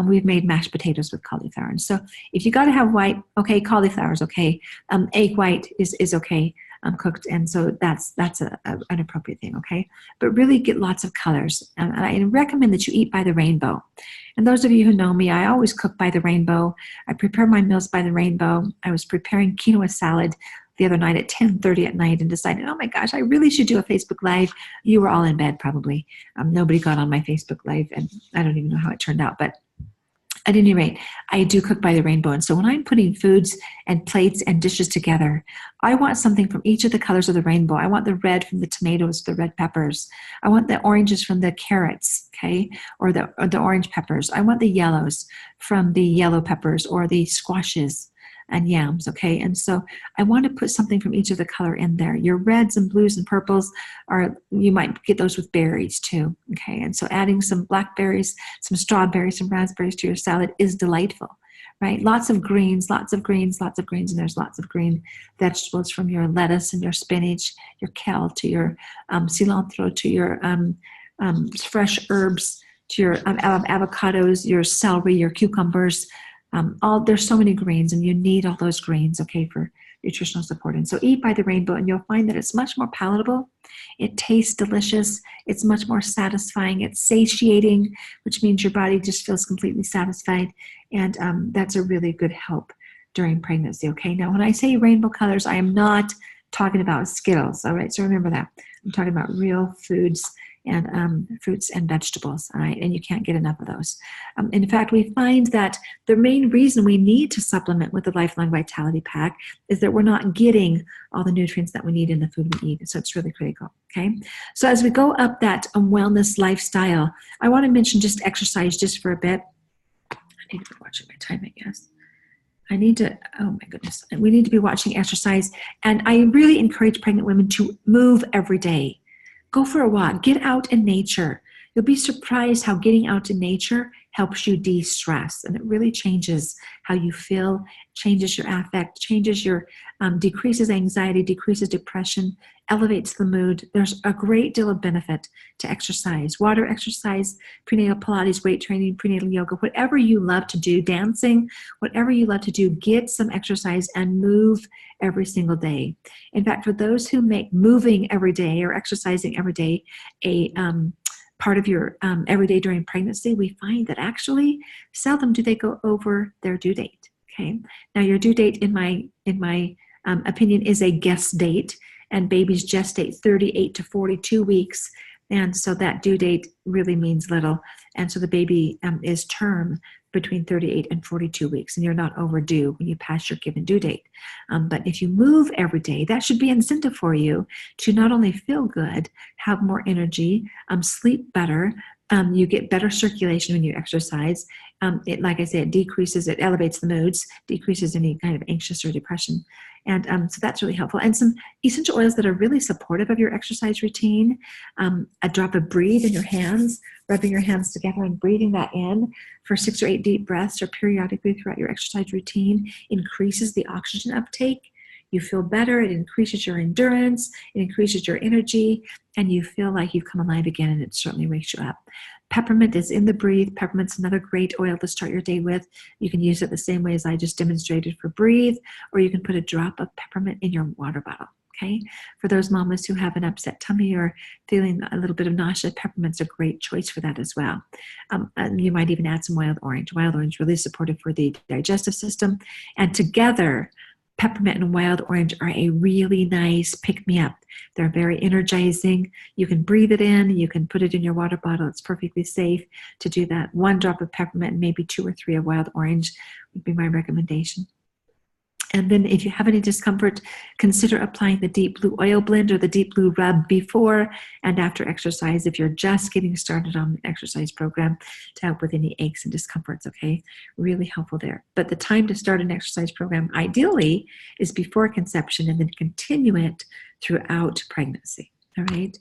We've made mashed potatoes with cauliflower. And so if you got to have white, okay, cauliflower is okay. Egg white is okay. Cooked, and so that's an appropriate thing, okay? But really get lots of colors, and I recommend that you eat by the rainbow. And those of you who know me, I always cook by the rainbow. I prepare my meals by the rainbow. I was preparing quinoa salad the other night at 10:30 at night and decided, oh my gosh, I really should do a Facebook Live. You were all in bed probably. Nobody got on my Facebook Live, and I don't even know how it turned out, but at any rate, I do cook by the rainbow. And so when I'm putting foods and plates and dishes together, I want something from each of the colors of the rainbow. I want the red from the tomatoes, the red peppers. I want the oranges from the carrots, okay, or the orange peppers. I want the yellows from the yellow peppers or the squashes and yams, okay? And so I want to put something from each of the color in there. Your reds and blues and purples you might get those with berries too, okay? And so adding some blackberries, some strawberries, some raspberries to your salad is delightful, right? Lots of greens, lots of greens, lots of greens, and there's lots of green vegetables from your lettuce and your spinach, your kale to your cilantro to your fresh herbs to your avocados, your celery, your cucumbers. There's so many greens, and you need all those greens, okay, for nutritional support. And so eat by the rainbow, and you'll find that it's much more palatable. It tastes delicious. It's much more satisfying. It's satiating, which means your body just feels completely satisfied. And that's a really good help during pregnancy, okay? Now, when I say rainbow colors, I am not talking about Skittles, all right? So remember that. I'm talking about real foods and fruits and vegetables, all right? And you can't get enough of those. In fact, we find that the main reason we need to supplement with the Lifelong Vitality Pack is that we're not getting all the nutrients that we need in the food we eat. So it's really critical, okay? So as we go up that wellness lifestyle, I want to mention just exercise just for a bit. I need to be watching my time, I guess. Oh my goodness, we need to be watching exercise. And I really encourage pregnant women to move every day. Go for a walk, get out in nature. You'll be surprised how getting out in nature helps you de-stress, and it really changes how you feel, changes your affect, changes your, decreases anxiety, decreases depression, elevates the mood. There's a great deal of benefit to exercise, water exercise, prenatal Pilates, weight training, prenatal yoga, whatever you love to do, dancing, whatever you love to do, get some exercise and move every single day. In fact, for those who make moving every day or exercising every day a part of your every day during pregnancy, we find that actually seldom do they go over their due date. Okay, now your due date, in my opinion, is a guess date, and babies gestate 38 to 42 weeks, and so that due date really means little, and so the baby is term between 38 and 42 weeks, and you're not overdue when you pass your given due date. But if you move every day, that should be incentive for you to not only feel good, have more energy, sleep better. You get better circulation when you exercise. Like I said, it elevates the moods, decreases any kind of anxious or depression. And so that's really helpful. And some essential oils that are really supportive of your exercise routine. A drop of breathe in your hands, rubbing your hands together and breathing that in for 6 or 8 deep breaths or periodically throughout your exercise routine increases the oxygen uptake. You feel better, it increases your endurance, it increases your energy, and you feel like you've come alive again, and it certainly wakes you up. Peppermint is in the breathe. Peppermint's another great oil to start your day with. You can use it the same way as I just demonstrated for breathe, or you can put a drop of peppermint in your water bottle, okay? For those mamas who have an upset tummy or feeling a little bit of nausea, peppermint's a great choice for that as well. And you might even add some wild orange. Wild orange really supportive for the digestive system, and together, peppermint and wild orange are a really nice pick-me-up. They're very energizing. You can breathe it in. You can put it in your water bottle. It's perfectly safe to do that. 1 drop of peppermint and maybe 2 or 3 of wild orange would be my recommendation. And then if you have any discomfort, consider applying the deep blue oil blend or the deep blue rub before and after exercise if you're just getting started on an exercise program to help with any aches and discomforts, okay? Really helpful there. But the time to start an exercise program ideally is before conception, and then continue it throughout pregnancy, all right?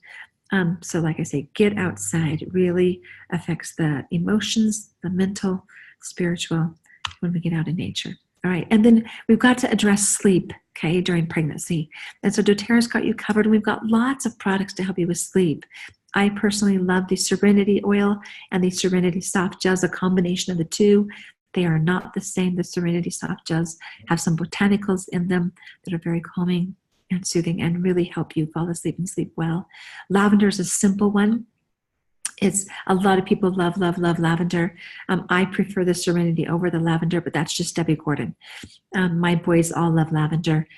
So like I say, get outside. It really affects the emotions, the mental, spiritual, when we get out in nature. All right, and then we've got to address sleep, okay, during pregnancy. And so doTERRA's got you covered, and we've got lots of products to help you with sleep. I personally love the Serenity Oil and the Serenity Soft Gels, a combination of the two. They are not the same. The Serenity Soft Gels have some botanicals in them that are very calming and soothing and really help you fall asleep and sleep well. Lavender is a simple one. It's a lot of people love lavender. I prefer the Serenity over the lavender, but that's just Debbie Gordon. My boys all love lavender.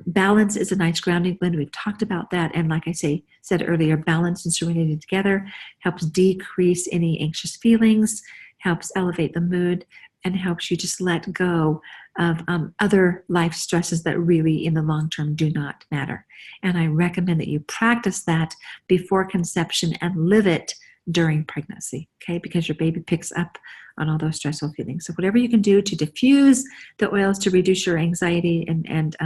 Balance is a nice grounding blend. We've talked about that. And like I said earlier, balance and serenity together helps decrease any anxious feelings, helps elevate the mood, and helps you just let go of other life stresses that really in the long term do not matter. And I recommend that you practice that before conception and live it during pregnancy, okay? Because your baby picks up on all those stressful feelings. So whatever you can do to diffuse the oils, to reduce your anxiety and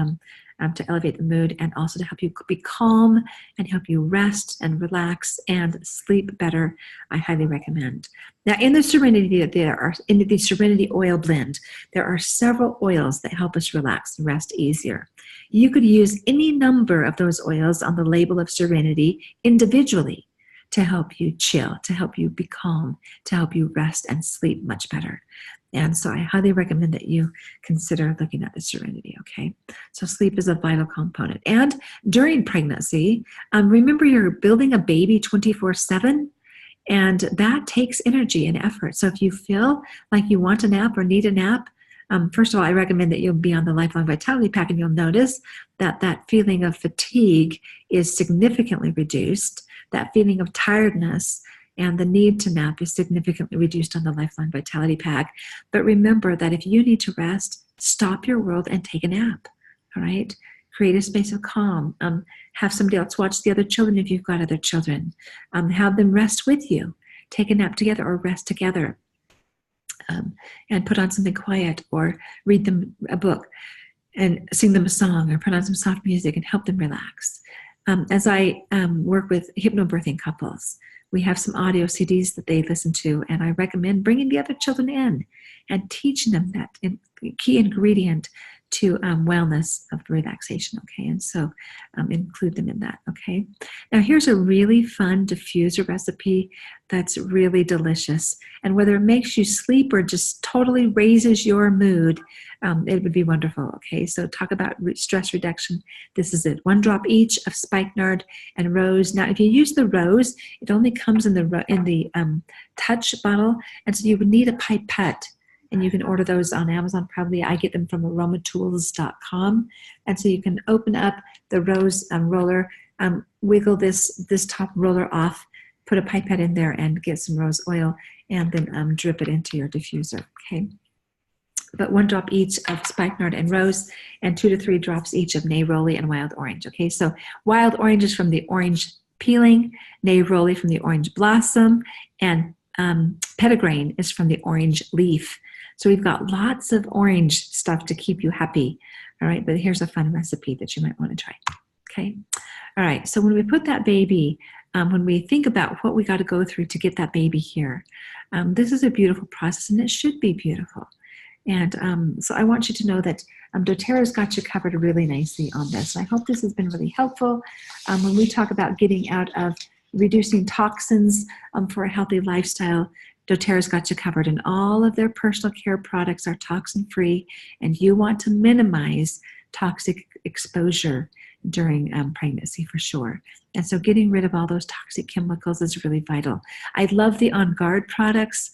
to elevate the mood, and also to help you be calm and help you rest and relax and sleep better, I highly recommend. Now, in the Serenity Oil blend, there are several oils that help us relax and rest easier. You could use any number of those oils on the label of Serenity individually to help you chill, to help you be calm, to help you rest and sleep much better. And so I highly recommend that you consider looking at the Serenity, okay? So sleep is a vital component. And during pregnancy, remember you're building a baby 24/7, and that takes energy and effort. So if you feel like you want a nap or need a nap, first of all, I recommend that you'll be on the Lifelong Vitality Pack, and you'll notice that that feeling of fatigue is significantly reduced. That feeling of tiredness and the need to nap is significantly reduced on the Lifelong Vitality Pack. But remember that if you need to rest, stop your world and take a nap, all right? Create a space of calm. Have somebody else watch the other children if you've got other children. Have them rest with you. Take a nap together or rest together. And put on something quiet or read them a book and sing them a song or put on some soft music and help them relax. As I work with hypnobirthing couples, we have some audio CDs that they listen to, and I recommend bringing the other children in and teaching them that key ingredient to wellness of relaxation, okay? And so include them in that, okay? Now here's a really fun diffuser recipe that's really delicious. And whether it makes you sleep or just totally raises your mood, it would be wonderful, okay? So talk about stress reduction. This is it. 1 drop each of spikenard and rose. Now if you use the rose, it only comes in the touch bottle, and so you would need a pipette. And you can order those on Amazon probably. I get them from aromatools.com. And so you can open up the rose roller, wiggle this top roller off, put a pipette in there and get some rose oil, and then drip it into your diffuser, okay? But 1 drop each of spikenard and rose, and 2 to 3 drops each of neroli and wild orange, okay? So wild orange is from the orange peeling, neroli from the orange blossom, and petitgrain is from the orange leaf. So we've got lots of orange stuff to keep you happy, all right? But here's a fun recipe that you might want to try, okay? All right, so when we put that baby, when we think about what we got to go through to get that baby here, this is a beautiful process, and it should be beautiful. And so I want you to know that doTERRA's got you covered really nicely on this. And I hope this has been really helpful. When we talk about getting out of reducing toxins for a healthy lifestyle, doTERRA's got you covered, and all of their personal care products are toxin-free, and you want to minimize toxic exposure during pregnancy for sure. And so getting rid of all those toxic chemicals is really vital. I love the On Guard products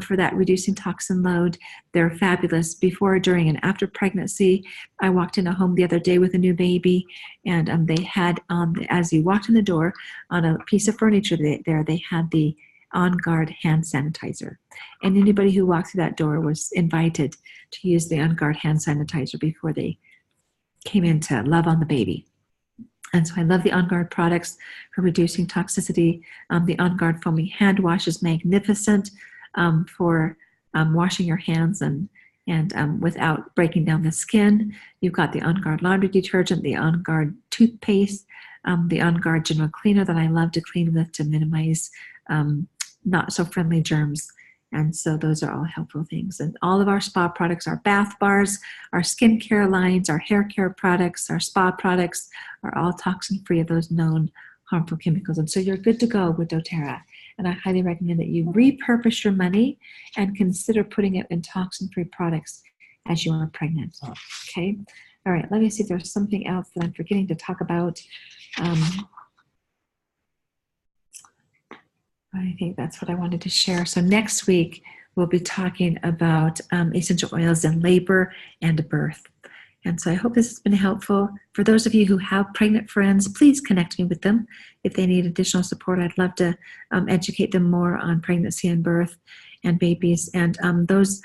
for that reducing toxin load. They're fabulous before, during, and after pregnancy. I walked in a home the other day with a new baby, and they had, as you walked in the door, on a piece of furniture there, they had the On Guard hand sanitizer. And anybody who walked through that door was invited to use the On Guard hand sanitizer before they came in to love on the baby. And so I love the On Guard products for reducing toxicity. The On Guard foaming hand wash is magnificent for washing your hands and without breaking down the skin. You've got the On Guard laundry detergent, the On Guard toothpaste, the On Guard General Cleaner that I love to clean with to minimize not so friendly germs. And so those are all helpful things. And all of our spa products, our bath bars, our skincare lines, our hair care products, our spa products are all toxin-free of those known harmful chemicals. And so you're good to go with doTERRA. And I highly recommend that you repurpose your money and consider putting it in toxin-free products as you are pregnant. Okay? All right, let me see if there's something else that I'm forgetting to talk about. I think that's what I wanted to share. So next week, we'll be talking about essential oils in labor and birth. And so I hope this has been helpful. For those of you who have pregnant friends, please connect me with them. If they need additional support, I'd love to educate them more on pregnancy and birth and babies. And those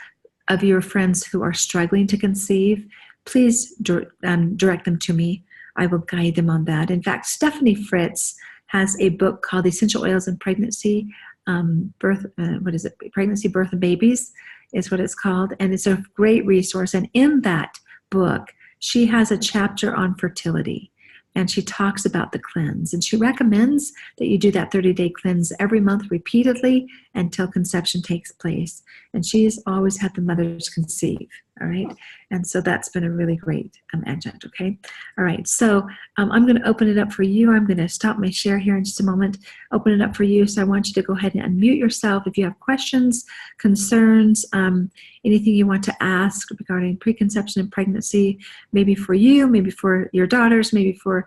of your friends who are struggling to conceive, please direct them to me. I will guide them on that. In fact, Stephanie Fritz has a book called Essential Oils in Pregnancy, Pregnancy, Birth, and Babies is what it's called. And it's a great resource. And in that book, she has a chapter on fertility. And she talks about the cleanse. And she recommends that you do that 30-day cleanse every month repeatedly until conception takes place. And she's always had the mothers conceive, all right? And so that's been a really great adjunct, okay? All right, so I'm going to open it up for you. I'm going to stop my share here in just a moment, open it up for you. So I want you to go ahead and unmute yourself if you have questions, concerns, anything you want to ask regarding preconception and pregnancy, maybe for you, maybe for your daughters, maybe for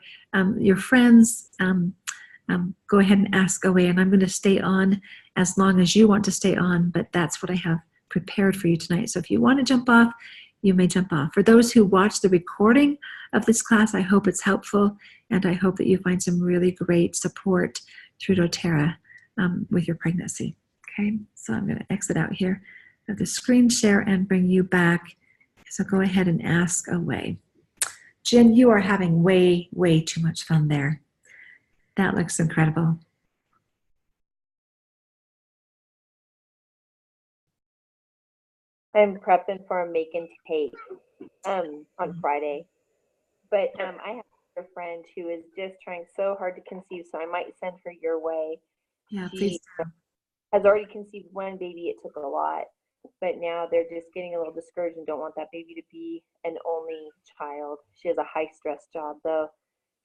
your friends. Go ahead and ask away, and I'm going to stay on as long as you want to stay on, but that's what I have prepared for you tonight. So if you want to jump off, you may jump off. For those who watch the recording of this class, I hope it's helpful, and I hope that you find some really great support through doTERRA with your pregnancy. Okay, so I'm going to exit out here of the screen share and bring you back. So go ahead and ask away. Jen, you are having way, way too much fun there. That looks incredible. I'm prepping for a make and take on Friday. But I have a friend who is just trying so hard to conceive, so I might send her your way. Yeah, She please. has already conceived one baby. It took a lot, but now they're just getting a little discouraged and don't want that baby to be an only child. She has a high-stress job, though.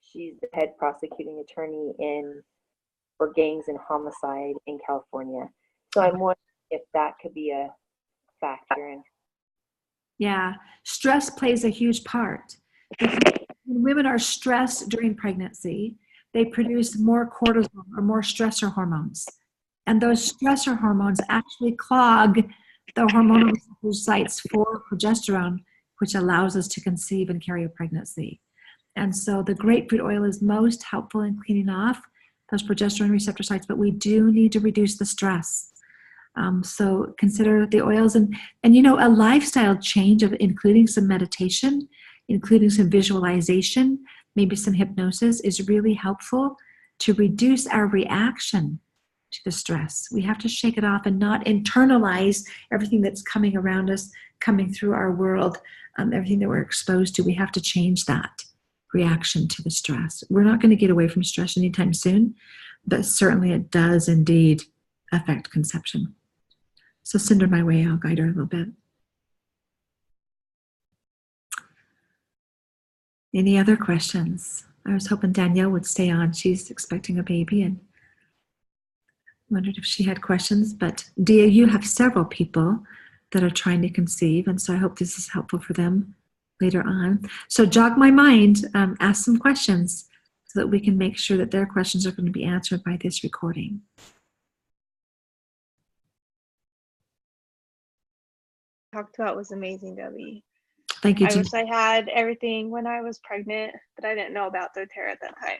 She's the head prosecuting attorney for gangs and homicide in California. So I'm wondering if that could be a factor in. Yeah, stress plays a huge part. When women are stressed during pregnancy, they produce more cortisol or more stressor hormones. And those stressor hormones actually clog the hormonal receptor sites for progesterone, which allows us to conceive and carry a pregnancy. And so the grapefruit oil is most helpful in cleaning off those progesterone receptor sites, but we do need to reduce the stress. So consider the oils and you know, a lifestyle change of including some meditation, including some visualization, maybe some hypnosis is really helpful to reduce our reaction to the stress. We have to shake it off and not internalize everything that's coming around us, coming through our world, everything that we're exposed to. We have to change that reaction to the stress. We're not going to get away from stress anytime soon, but certainly it does indeed affect conception. So send her my way, I'll guide her a little bit. Any other questions? I was hoping Danielle would stay on. She's expecting a baby and wondered if she had questions. But Dia, you have several people that are trying to conceive, and so I hope this is helpful for them later on. So jog my mind, ask some questions so that we can make sure that their questions are going to be answered by this recording. Talked about was amazing, Debbie. Thank you, I Jean. wish I had everything when I was pregnant, but I didn't know about doTERRA at that time.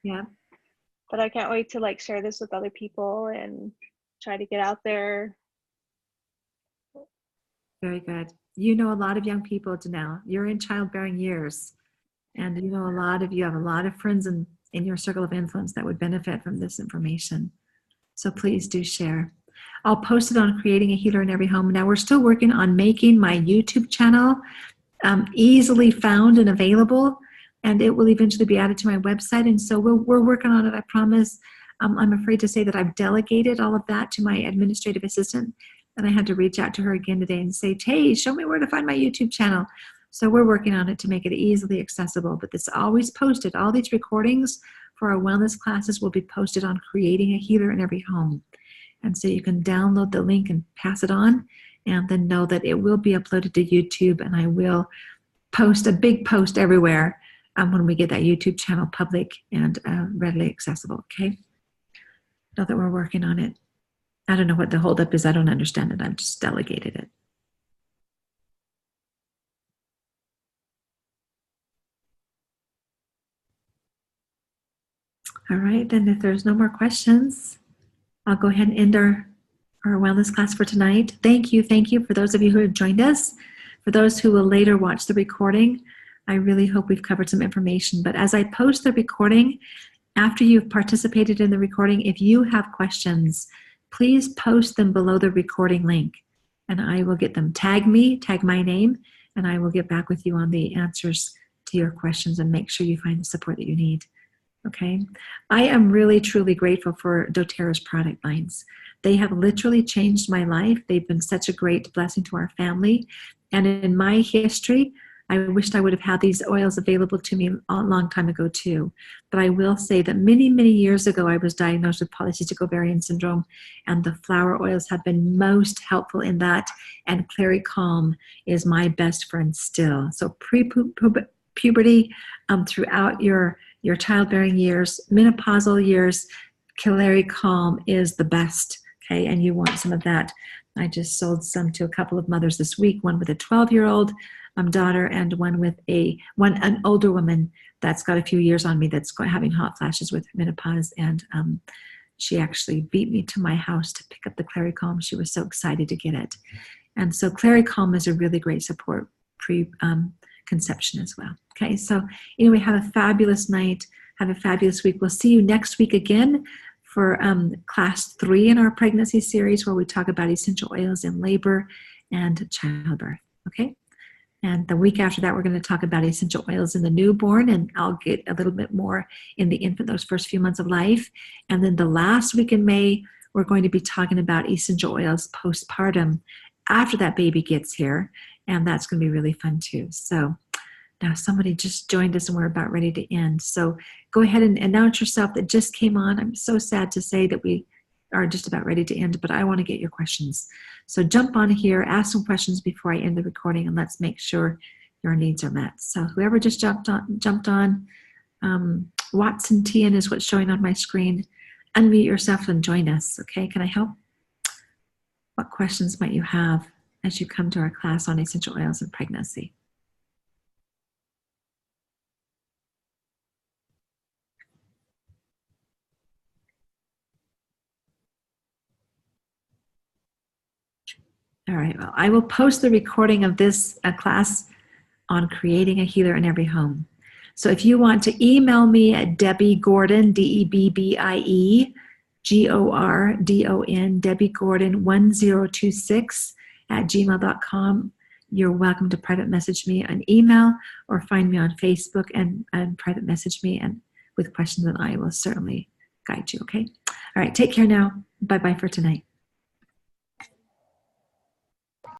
Yeah. But I can't wait to share this with other people and try to get out there. Very good. You know a lot of young people, Janelle. You're in childbearing years, and you know a lot of you have a lot of friends in your circle of influence that would benefit from this information. So please do share. I'll post it on Creating a Healer in Every Home. Now we're still working on making my YouTube channel easily found and available. and it will eventually be added to my website. And so we're working on it, I promise. I'm afraid to say that I've delegated all of that to my administrative assistant, and I had to reach out to her again today and say, hey, show me where to find my YouTube channel. So we're working on it to make it easily accessible, but it's always posted. All these recordings for our wellness classes will be posted on Creating a Healer in Every Home. And so you can download the link and pass it on, and then know that it will be uploaded to YouTube, and I will post a big post everywhere when we get that YouTube channel public and readily accessible, okay? Know that we're working on it. I don't know what the holdup is. I don't understand it. I've just delegated it. All right, then if there's no more questions, I'll go ahead and end our wellness class for tonight. Thank you for those of you who have joined us. For those who will later watch the recording, I really hope we've covered some information. But as I post the recording, after you've participated in the recording, if you have questions, please post them below the recording link, and I will get them. Tag me, tag my name, and I will get back with you on the answers to your questions and make sure you find the support that you need. Okay, I am really, truly grateful for doTERRA's product lines. They have literally changed my life. They've been such a great blessing to our family. And in my history, I wished I would have had these oils available to me a long time ago too. But I will say that many, many years ago, I was diagnosed with polycystic ovarian syndrome, and the flower oils have been most helpful in that. And Clary Calm is my best friend still. So pre-puberty, throughout your childbearing years, menopausal years, Clary Calm is the best, okay? And you want some of that. I just sold some to a couple of mothers this week, one with a 12-year-old daughter and one with an older woman that's got a few years on me that's having hot flashes with menopause. And she actually beat me to my house to pick up the Clary Calm. She was so excited to get it. And so Clary Calm is a really great support pre-conception as well. Okay, so anyway, have a fabulous night. Have a fabulous week. We'll see you next week again for class 3 in our pregnancy series, where we talk about essential oils in labor and childbirth. Okay, and the week after that, we're going to talk about essential oils in the newborn, and I'll get a little bit more in the infant, those first few months of life. And then the last week in May, we're going to be talking about essential oils postpartum after that baby gets here, and that's going to be really fun too. So now somebody just joined us and we're about ready to end. So go ahead and announce yourself that just came on. I'm so sad to say that we are just about ready to end, but I want to get your questions. So jump on here, ask some questions before I end the recording, and let's make sure your needs are met. So whoever just jumped on, Watson Tian is what's showing on my screen. Unmute yourself and join us, okay? Can I help? What questions might you have as you come to our class on essential oils and pregnancy? All right, well, I will post the recording of this class on Creating a Healer in Every Home. So if you want to email me at Debbie Gordon, DebbieGordon, Debbie Gordon 1026 at gmail.com, you're welcome to private message me an email or find me on Facebook and private message me and with questions, and I will certainly guide you, okay? All right, take care now. Bye-bye for tonight.